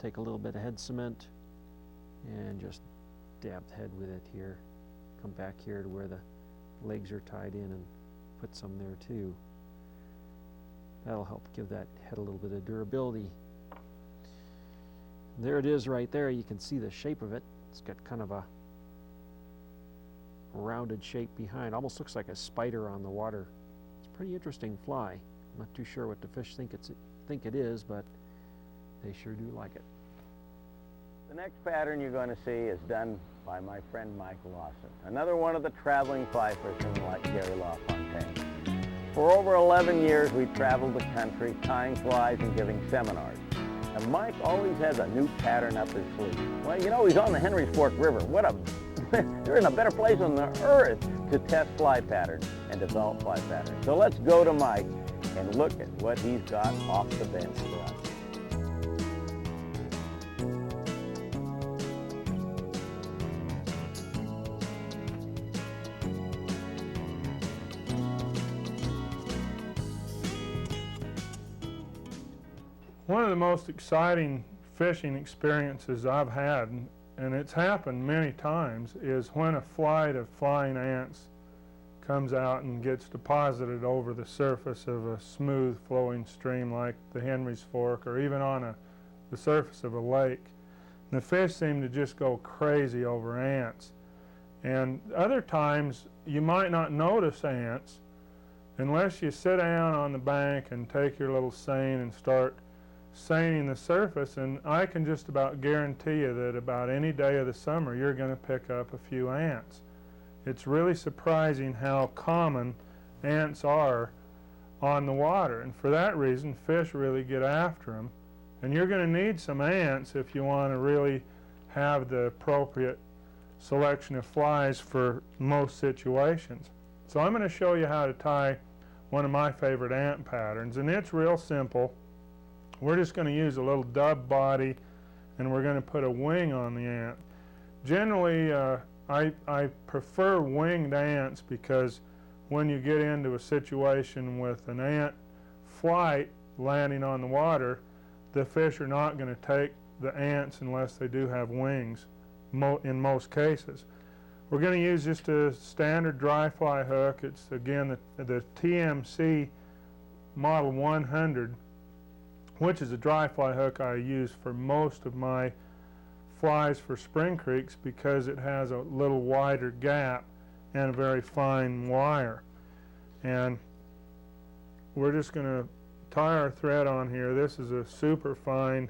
Take a little bit of head cement and just dab the head with it here. Come back here to where the legs are tied in and put some there too. That'll help give that head a little bit of durability. There it is right there. You can see the shape of it. It's got kind of a rounded shape behind. Almost looks like a spider on the water. It's a pretty interesting fly. I'm not too sure what the fish think it is, but they sure do like it. The next pattern you're going to see is done by my friend Mike Lawson, another one of the traveling fly fishermen like Gary LaFontaine. For over 11 years, we traveled the country tying flies and giving seminars. And Mike always has a new pattern up his sleeve. Well, you know, he's on the Henry's Fork River. There isn't a better place on the earth to test fly patterns and develop fly patterns. So let's go to Mike and look at what he's got off the bench for us. One of the most exciting fishing experiences I've had, and it's happened many times, is when a flight of flying ants comes out and gets deposited over the surface of a smooth flowing stream like the Henry's Fork, or even on the surface of a lake. And the fish seem to just go crazy over ants. And other times you might not notice ants unless you sit down on the bank and take your little seine and start seining the surface, and I can just about guarantee you that about any day of the summer you're going to pick up a few ants. It's really surprising how common ants are on the water, and for that reason fish really get after them. And you're going to need some ants if you want to really have the appropriate selection of flies for most situations. So I'm going to show you how to tie one of my favorite ant patterns, and it's real simple. We're just going to use a little dub body, and we're going to put a wing on the ant. Generally, I prefer winged ants, because when you get into a situation with an ant flight landing on the water, the fish are not going to take the ants unless they do have wings, in most cases. We're going to use just a standard dry fly hook. It's again the TMC Model 100, which is a dry fly hook I use for most of my flies for spring creeks, because it has a little wider gap and a very fine wire. And we're just going to tie our thread on here. This is a super fine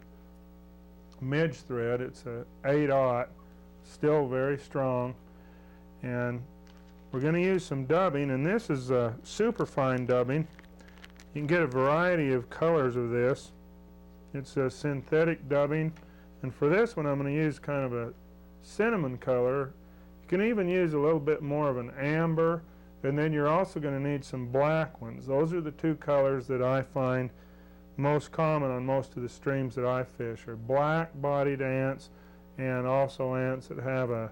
midge thread. It's a 8/0, still very strong. And we're going to use some dubbing, and this is a super fine dubbing. You can get a variety of colors of this. It's a synthetic dubbing, and for this one I'm going to use kind of a cinnamon color. You can even use a little bit more of an amber, and then you're also going to need some black ones. Those are the two colors that I find most common on most of the streams that I fish are black-bodied ants, and also ants that have a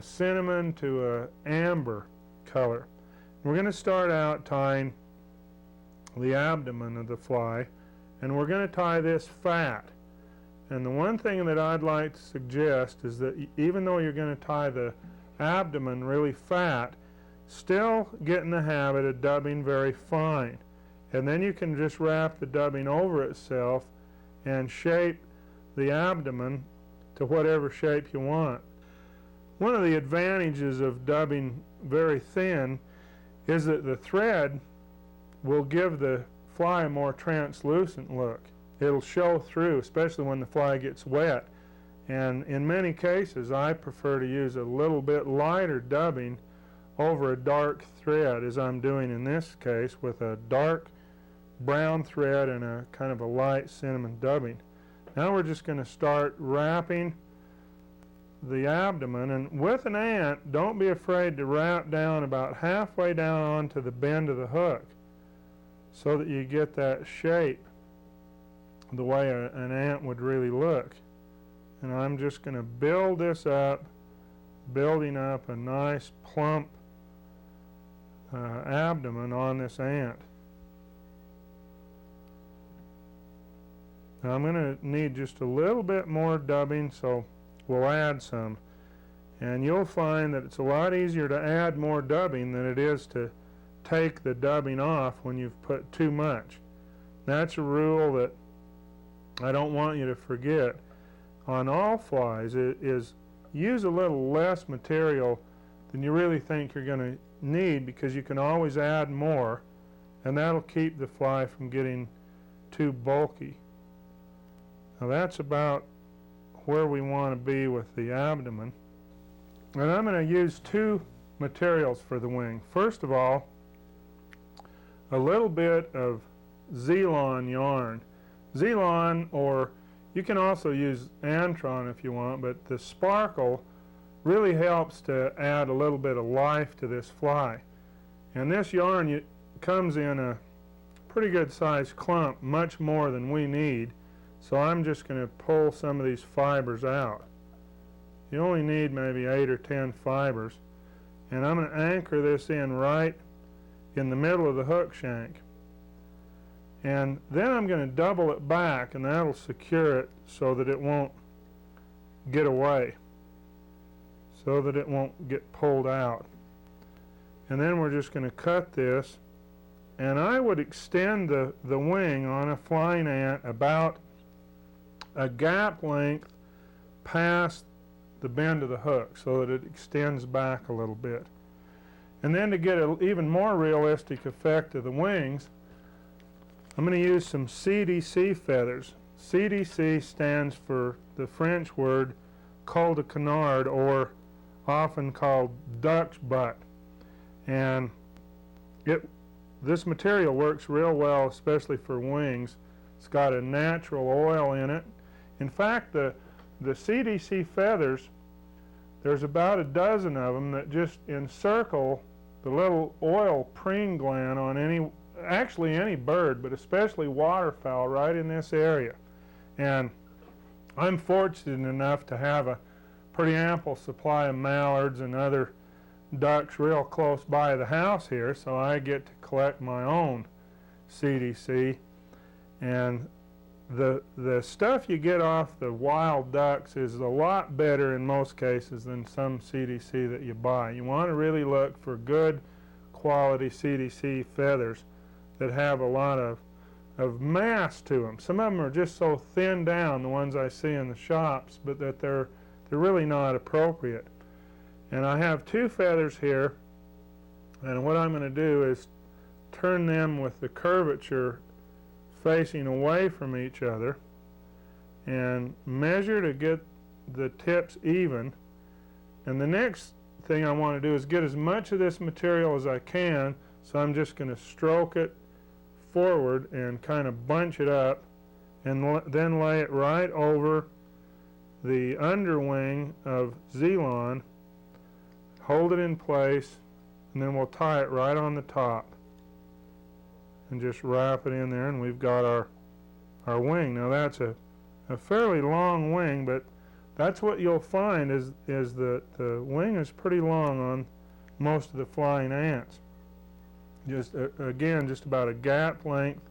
cinnamon to a amber color. We're going to start out tying the abdomen of the fly, and we're going to tie this fat. And the one thing that I'd like to suggest is that even though you're going to tie the abdomen really fat, still get in the habit of dubbing very fine. And then you can just wrap the dubbing over itself and shape the abdomen to whatever shape you want. One of the advantages of dubbing very thin is that the thread will give the fly a more translucent look. It'll show through, especially when the fly gets wet. And in many cases, I prefer to use a little bit lighter dubbing over a dark thread, as I'm doing in this case, with a dark brown thread and a kind of a light cinnamon dubbing. Now we're just going to start wrapping the abdomen, and with an ant, don't be afraid to wrap down about halfway down onto the bend of the hook so that you get that shape the way an ant would really look. And I'm just going to build this up, building up a nice plump abdomen on this ant. Now I'm going to need just a little bit more dubbing, so we'll add some. And you'll find that it's a lot easier to add more dubbing than it is to take the dubbing off when you've put too much. That's a rule that I don't want you to forget on all flies. It is use a little less material than you really think you're going to need, because you can always add more, and that'll keep the fly from getting too bulky. Now that's about where we want to be with the abdomen. And I'm going to use two materials for the wing. First of all, a little bit of Zelon yarn. Zelon, or you can also use Antron if you want, but the sparkle really helps to add a little bit of life to this fly. And this yarn comes in a pretty good sized clump, much more than we need. So I'm just going to pull some of these fibers out. You only need maybe 8 or 10 fibers. And I'm going to anchor this in right in the middle of the hook shank. And then I'm going to double it back, and that'll secure it so that it won't get away, so that it won't get pulled out. And then we're just going to cut this, and I would extend the wing on a flying ant about a gap length past the bend of the hook so that it extends back a little bit. And then to get an even more realistic effect of the wings, I'm going to use some CDC feathers. CDC stands for the French word cul de canard, or often called duck's butt. And this material works real well, especially for wings. It's got a natural oil in it. In fact, the CDC feathers, there's about a dozen of them that just encircle the little oil preen gland on any bird, but especially waterfowl, right in this area. And I'm fortunate enough to have a pretty ample supply of mallards and other ducks real close by the house here, so I get to collect my own CDC. And the stuff you get off the wild ducks is a lot better in most cases than some CDC that you buy. You want to really look for good quality CDC feathers that have a lot of mass to them. Some of them are just so thinned down, the ones I see in the shops, but that they're really not appropriate. And I have two feathers here, and what I'm going to do is turn them with the curvature facing away from each other and measure to get the tips even. And the next thing I want to do is get as much of this material as I can, so I'm just going to stroke it forward and kind of bunch it up, and then lay it right over the underwing of Zelon, hold it in place, and then we'll tie it right on the top and just wrap it in there, and we've got our our wing. Now that's a fairly long wing, but that's what you'll find is that the wing is pretty long on most of the flying ants. Just again, just about a gap length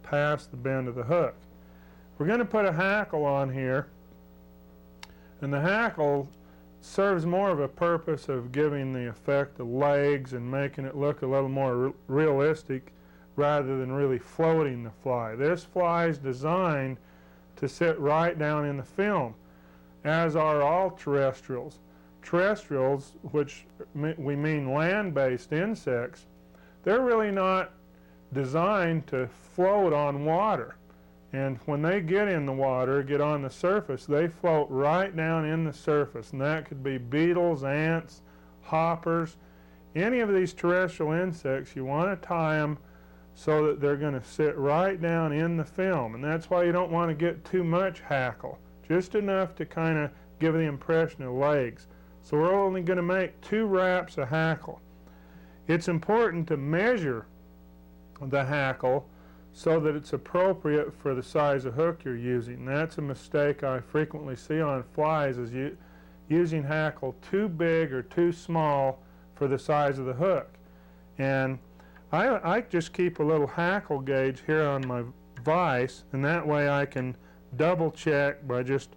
past the bend of the hook. We're going to put a hackle on here, and the hackle serves more of a purpose of giving the effect of legs and making it look a little more realistic rather than really floating the fly. This fly is designed to sit right down in the film, as are all terrestrials. Terrestrials, which we mean land-based insects, they're really not designed to float on water. And when they get in the water, get on the surface, they float right down in the surface. And that could be beetles, ants, hoppers, any of these terrestrial insects. You want to tie them so that they're going to sit right down in the film. And that's why you don't want to get too much hackle, just enough to kind of give the impression of legs. So we're only going to make 2 wraps of hackle. It's important to measure the hackle so that it's appropriate for the size of hook you're using. That's a mistake I frequently see on flies, is using hackle too big or too small for the size of the hook. And I just keep a little hackle gauge here on my vise, and that way I can double check by just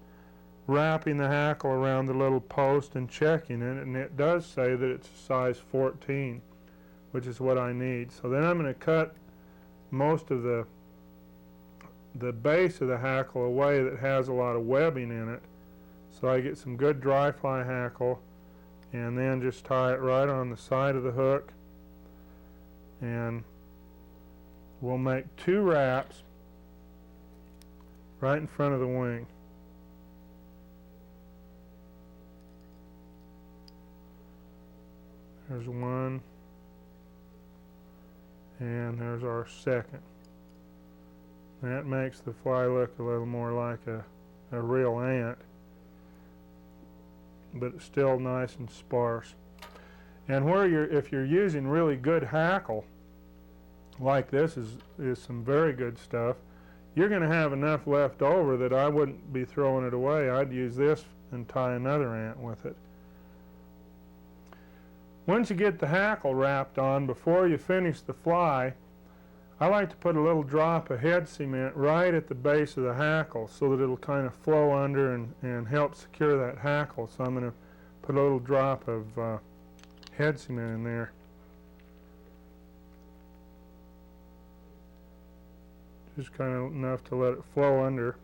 wrapping the hackle around the little post and checking it, and it does say that it's a size 14, which is what I need. So then I'm going to cut most of the base of the hackle away that has a lot of webbing in it, so I get some good dry fly hackle, and then just tie it right on the side of the hook, and we'll make 2 wraps right in front of the wing. There's one, and there's our second. That makes the fly look a little more like a real ant, but it's still nice and sparse. And if you're using really good hackle, like this is some very good stuff, you're going to have enough left over that I wouldn't be throwing it away. I'd use this and tie another ant with it. Once you get the hackle wrapped on, before you finish the fly, I like to put a little drop of head cement right at the base of the hackle so that it'll kind of flow under and help secure that hackle. So I'm going to put a little drop of head cement in there. Just kind of enough to let it flow under.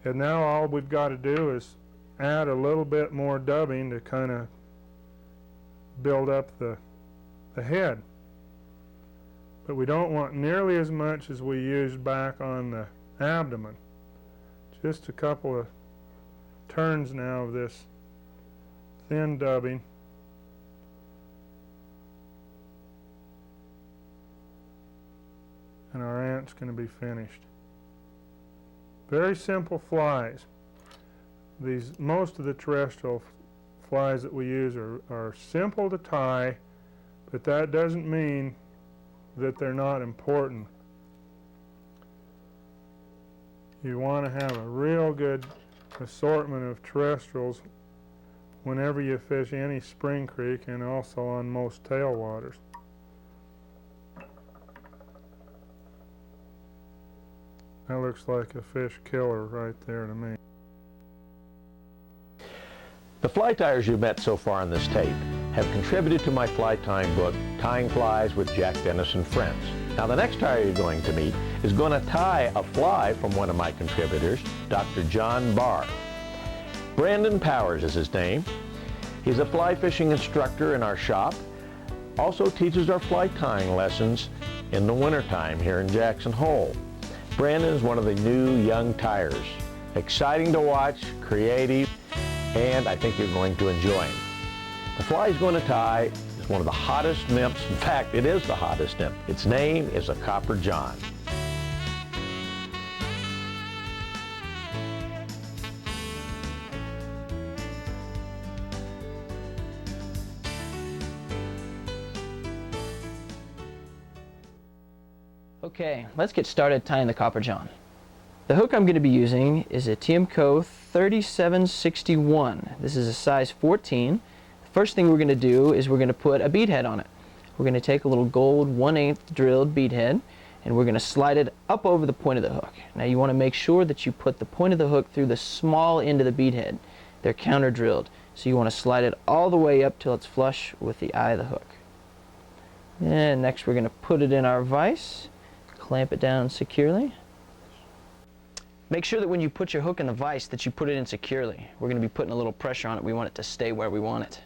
And now all we've got to do is add a little bit more dubbing to kind of build up the head. But we don't want nearly as much as we used back on the abdomen. Just a couple of turns now of this thin dubbing. And our ant's going to be finished. Very simple flies. Most of the terrestrial flies that we use are simple to tie, but that doesn't mean that they're not important. You want to have a real good assortment of terrestrials whenever you fish any spring creek and also on most tailwaters. That looks like a fish killer right there to me. The fly tyers you've met so far on this tape have contributed to my fly tying book, Tying Flies with Jack Dennis and Friends. Now the next tyer you're going to meet is going to tie a fly from one of my contributors, Dr. John Barr. Brandon Powers is his name. He's a fly fishing instructor in our shop, also teaches our fly tying lessons in the wintertime here in Jackson Hole. Brandon is one of the new young tyers. Exciting to watch, creative, and I think you're going to enjoy him. The fly he's going to tie is one of the hottest nymphs. In fact, it is the hottest nymph. Its name is a Copper John. Okay, let's get started tying the copper john. The hook I'm going to be using is a TMCO 3761. This is a size 14. The first thing we're going to do is we're going to put a bead head on it. We're going to take a little gold 1/8 drilled bead head and we're going to slide it up over the point of the hook. Now you want to make sure that you put the point of the hook through the small end of the bead head. They're counter drilled, so you want to slide it all the way up till it's flush with the eye of the hook. And next we're going to put it in our vise, clamp it down securely. Make sure that when you put your hook in the vise that you put it in securely. We're going to be putting a little pressure on it. We want it to stay where we want it.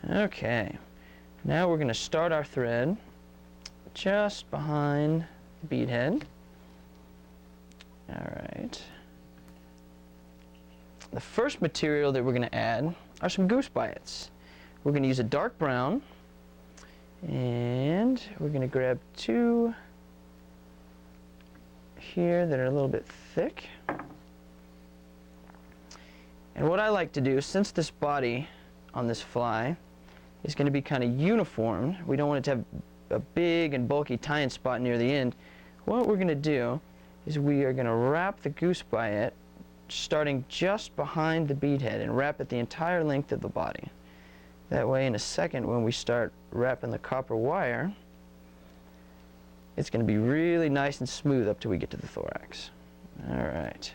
Okay, now we're going to start our thread just behind the bead head. Alright. The first material that we're going to add are some goose bites. We're going to use a dark brown, and we're going to grab 2 here that are a little bit thick. And what I like to do, since this body on this fly is going to be kind of uniform, we don't want it to have a big and bulky tying spot near the end. What we're going to do is we are going to wrap the goose bite starting just behind the bead head and wrap it the entire length of the body. That way in a second when we start wrapping the copper wire, it's going to be really nice and smooth up till we get to the thorax. Alright,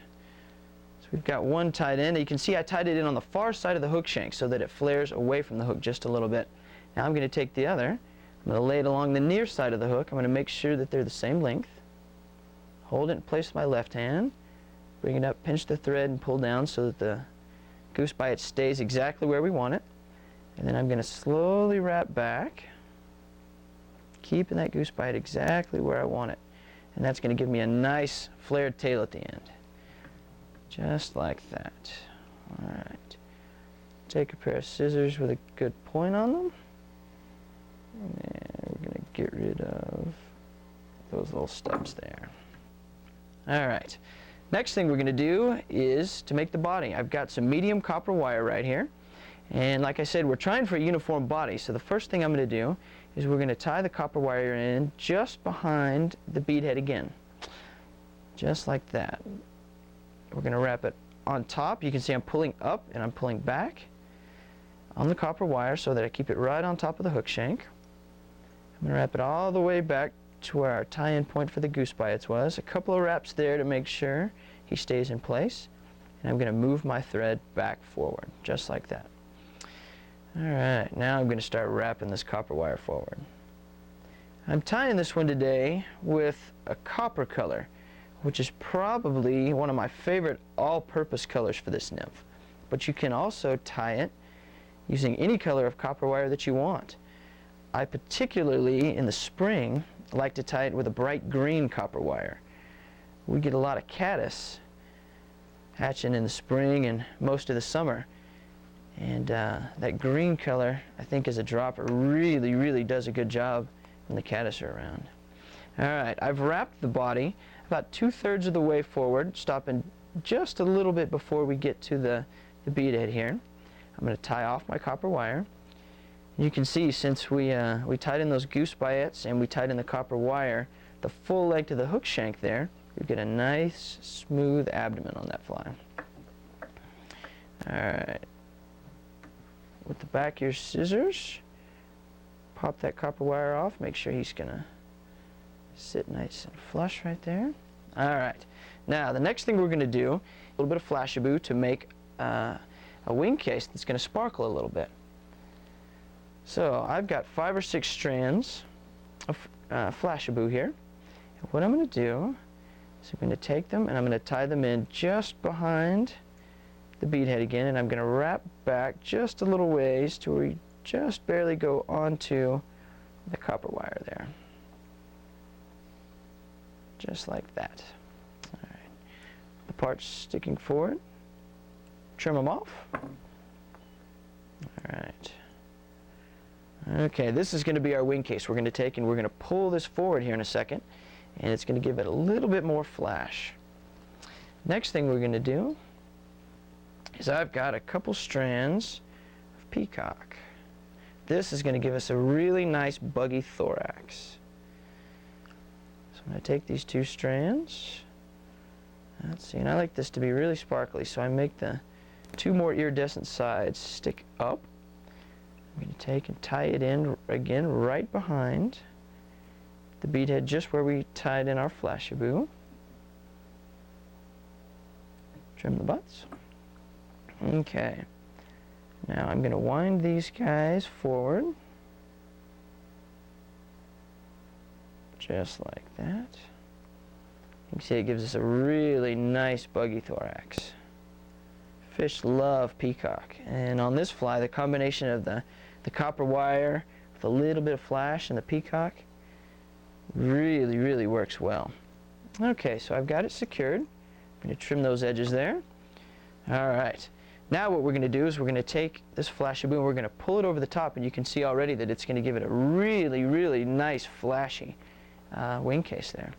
so we've got one tied in. You can see I tied it in on the far side of the hook shank so that it flares away from the hook just a little bit. Now I'm going to take the other, I'm going to lay it along the near side of the hook. I'm going to make sure that they're the same length. Hold it in place with my left hand, bring it up, pinch the thread and pull down so that the goose bite stays exactly where we want it. And then I'm going to slowly wrap back, keeping that goose bite exactly where I want it. And that's going to give me a nice flared tail at the end. Just like that. Alright. Take a pair of scissors with a good point on them. And we're going to get rid of those little stubs there. Alright. Next thing we're going to do is to make the body. I've got some medium copper wire right here. And like I said, we're trying for a uniform body. So the first thing I'm going to do is we're going to tie the copper wire in just behind the bead head again. Just like that. We're going to wrap it on top. You can see I'm pulling up and I'm pulling back on the copper wire so that I keep it right on top of the hook shank. I'm going to wrap it all the way back to where our tie-in point for the goose bites was. A couple of wraps there to make sure he stays in place. And I'm going to move my thread back forward, just like that. Alright, now I'm going to start wrapping this copper wire forward. I'm tying this one today with a copper color, which is probably one of my favorite all-purpose colors for this nymph. But you can also tie it using any color of copper wire that you want. I particularly, in the spring, like to tie it with a bright green copper wire. We get a lot of caddis hatching in the spring and most of the summer. And that green color, I think, as a dropper really, really does a good job when the caddis are around. Alright, I've wrapped the body about 2/3 of the way forward, stopping just a little bit before we get to the bead head here. I'm going to tie off my copper wire. You can see since we tied in those goose bites and we tied in the copper wire, the full length of the hook shank there, we get a nice smooth abdomen on that fly. Alright. With the back of your scissors, pop that copper wire off, make sure he's going to sit nice and flush right there. Alright, now the next thing we're going to do, a little bit of flashaboo to make a wing case that's going to sparkle a little bit. So I've got 5 or 6 strands of flashaboo here. And what I'm going to do is I'm going to take them and I'm going to tie them in just behind the bead head again, and I'm going to wrap back just a little ways to where we just barely go onto the copper wire there. Just like that. All right. The parts sticking forward, trim them off. All right. Okay, this is going to be our wing case we're going to take, and we're going to pull this forward here in a second, and it's going to give it a little bit more flash. Next thing we're going to do is I've got a couple strands of peacock. This is going to give us a really nice buggy thorax. I'm going to take these two strands. Let's see, and I like this to be really sparkly, so I make the two more iridescent sides stick up. I'm going to take and tie it in again right behind the bead head, just where we tied in our flashaboo. Trim the butts. Okay. Now I'm going to wind these guys forward. Just like that. You can see it gives us a really nice buggy thorax. Fish love peacock. And on this fly, the combination of the copper wire with a little bit of flash and the peacock really, really works well. Okay, so I've got it secured. I'm going to trim those edges there. All right. Now what we're going to do is we're going to take this flashaboo and we're going to pull it over the top, and you can see already that it's going to give it a really, really nice flashy wing case there.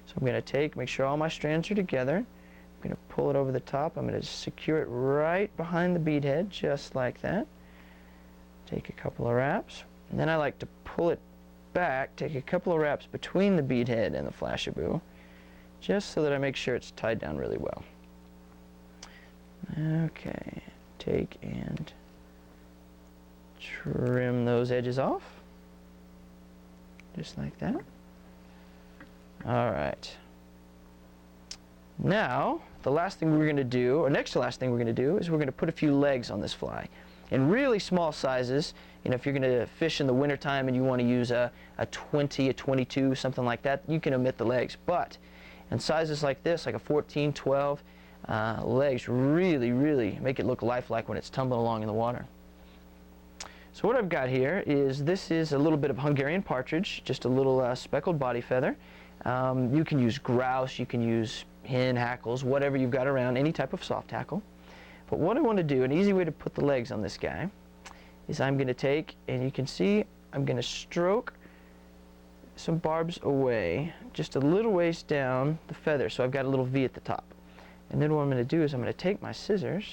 So I'm going to make sure all my strands are together. I'm going to pull it over the top. I'm going to secure it right behind the bead head, just like that. Take a couple of wraps, and then I like to pull it back, take a couple of wraps between the bead head and the flashaboo, just so that I make sure it's tied down really well. Okay, take and trim those edges off, just like that. All right. Now, the last thing we're going to do, or next to last thing we're going to do, is we're going to put a few legs on this fly. In really small sizes, you know, if you're going to fish in the wintertime and you want to use a 20, a 22, something like that, you can omit the legs. But in sizes like this, like a 14, 12, legs really, really make it look lifelike when it's tumbling along in the water. So what I've got here is, this is a little bit of Hungarian partridge, just a little speckled body feather. You can use grouse, you can use hen, hackles, whatever you've got around, any type of soft hackle. But what I want to do, an easy way to put the legs on this guy, is I'm going to take, and you can see, I'm going to stroke some barbs away, just a little ways down the feather, so I've got a little V at the top. And then what I'm going to do is I'm going to take my scissors,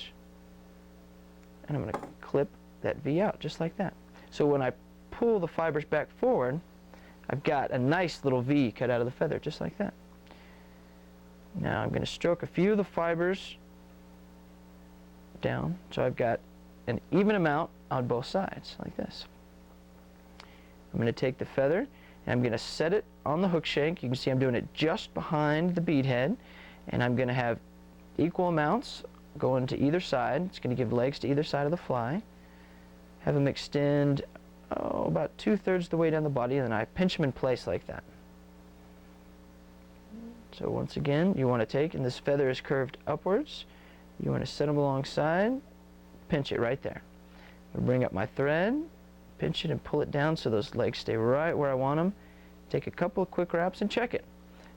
and I'm going to clip that V out, just like that. So when I pull the fibers back forward, I've got a nice little V cut out of the feather, just like that. Now I'm going to stroke a few of the fibers down, so I've got an even amount on both sides, like this. I'm going to take the feather, and I'm going to set it on the hook shank. You can see I'm doing it just behind the bead head, and I'm going to have equal amounts going to either side. It's going to give legs to either side of the fly. Have them extend about 2/3 the way down the body, and then I pinch them in place like that. So once again, you want to take, and this feather is curved upwards, you want to set them alongside, pinch it right there. I'm going to bring up my thread, pinch it and pull it down so those legs stay right where I want them. Take a couple of quick wraps and check it.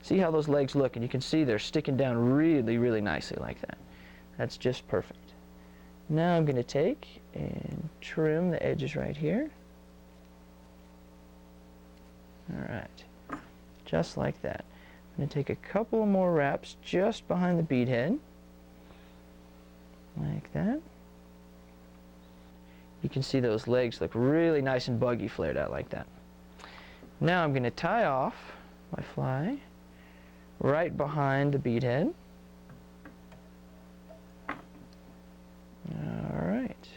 See how those legs look, and you can see they're sticking down really, really nicely like that. That's just perfect. Now I'm going to take and trim the edges right here. All right, just like that. I'm going to take a couple more wraps just behind the bead head, like that. You can see those legs look really nice and buggy flared out like that. Now I'm going to tie off my fly right behind the bead head. All right.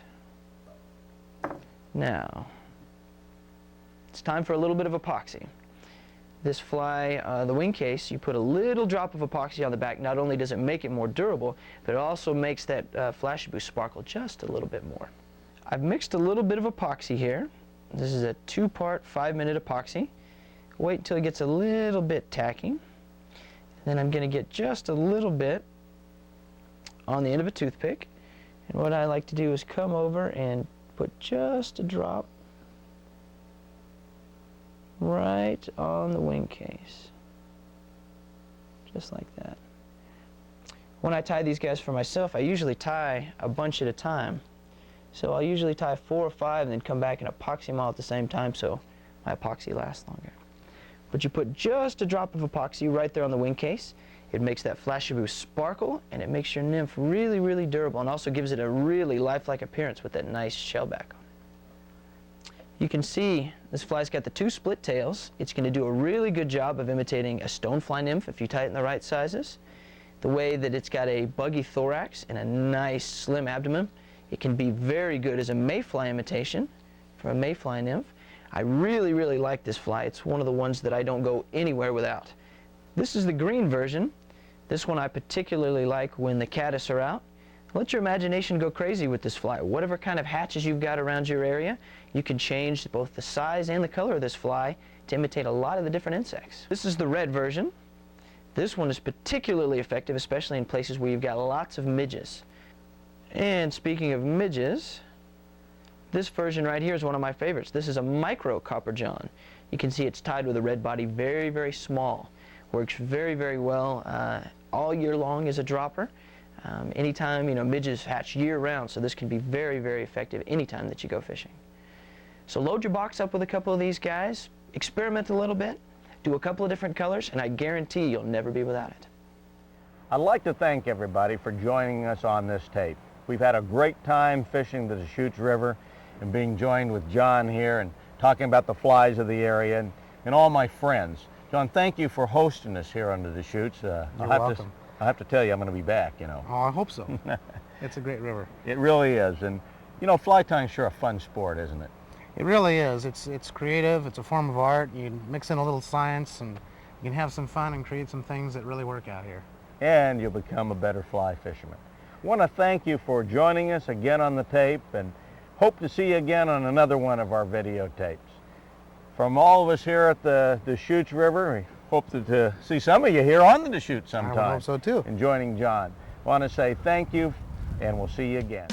Now, it's time for a little bit of epoxy. This fly, the wing case, you put a little drop of epoxy on the back. Not only does it make it more durable, but it also makes that flashaboo sparkle just a little bit more. I've mixed a little bit of epoxy here. This is a 2-part 5-minute epoxy. Wait until it gets a little bit tacky. Then I'm going to get just a little bit on the end of a toothpick. And what I like to do is come over and put just a drop right on the wing case, just like that. When I tie these guys for myself, I usually tie a bunch at a time. So I'll usually tie 4 or 5 and then come back and epoxy them all at the same time so my epoxy lasts longer. But you put just a drop of epoxy right there on the wing case. It makes that flashaboo sparkle, and it makes your nymph really, really durable, and also gives it a really lifelike appearance with that nice shell back on it. You can see this fly's got the 2 split tails. It's going to do a really good job of imitating a stonefly nymph if you tie it in the right sizes. The way that it's got a buggy thorax and a nice slim abdomen, it can be very good as a mayfly imitation for a mayfly nymph. I really, really like this fly. It's one of the ones that I don't go anywhere without. This is the green version. This one I particularly like when the caddis are out. Let your imagination go crazy with this fly. Whatever kind of hatches you've got around your area, you can change both the size and the color of this fly to imitate a lot of the different insects. This is the red version. This one is particularly effective, especially in places where you've got lots of midges. And speaking of midges, this version right here is one of my favorites. This is a micro copper john. You can see it's tied with a red body, very, very small. Works very, very well all year long as a dropper. Anytime, midges hatch year-round, so this can be very, very effective anytime that you go fishing. So load your box up with a couple of these guys, experiment a little bit, do a couple of different colors, and I guarantee you'll never be without it. I'd like to thank everybody for joining us on this tape. We've had a great time fishing the Deschutes River and being joined with John here and talking about the flies of the area and all my friends. John, thank you for hosting us here on the Deschutes. You're welcome. I have to tell you, I'm going to be back, Oh, I hope so. It's a great river. It really is. And, fly tying's sure a fun sport, isn't it? It really is. It's creative. It's a form of art. You can mix in a little science, and you can have some fun and create some things that really work out here. And you'll become a better fly fisherman. I want to thank you for joining us again on the tape, and hope to see you again on another one of our videotapes. From all of us here at the Deschutes River, we hope to see some of you here on the Deschutes sometime. I hope so too. And joining John. I want to say thank you, and we'll see you again.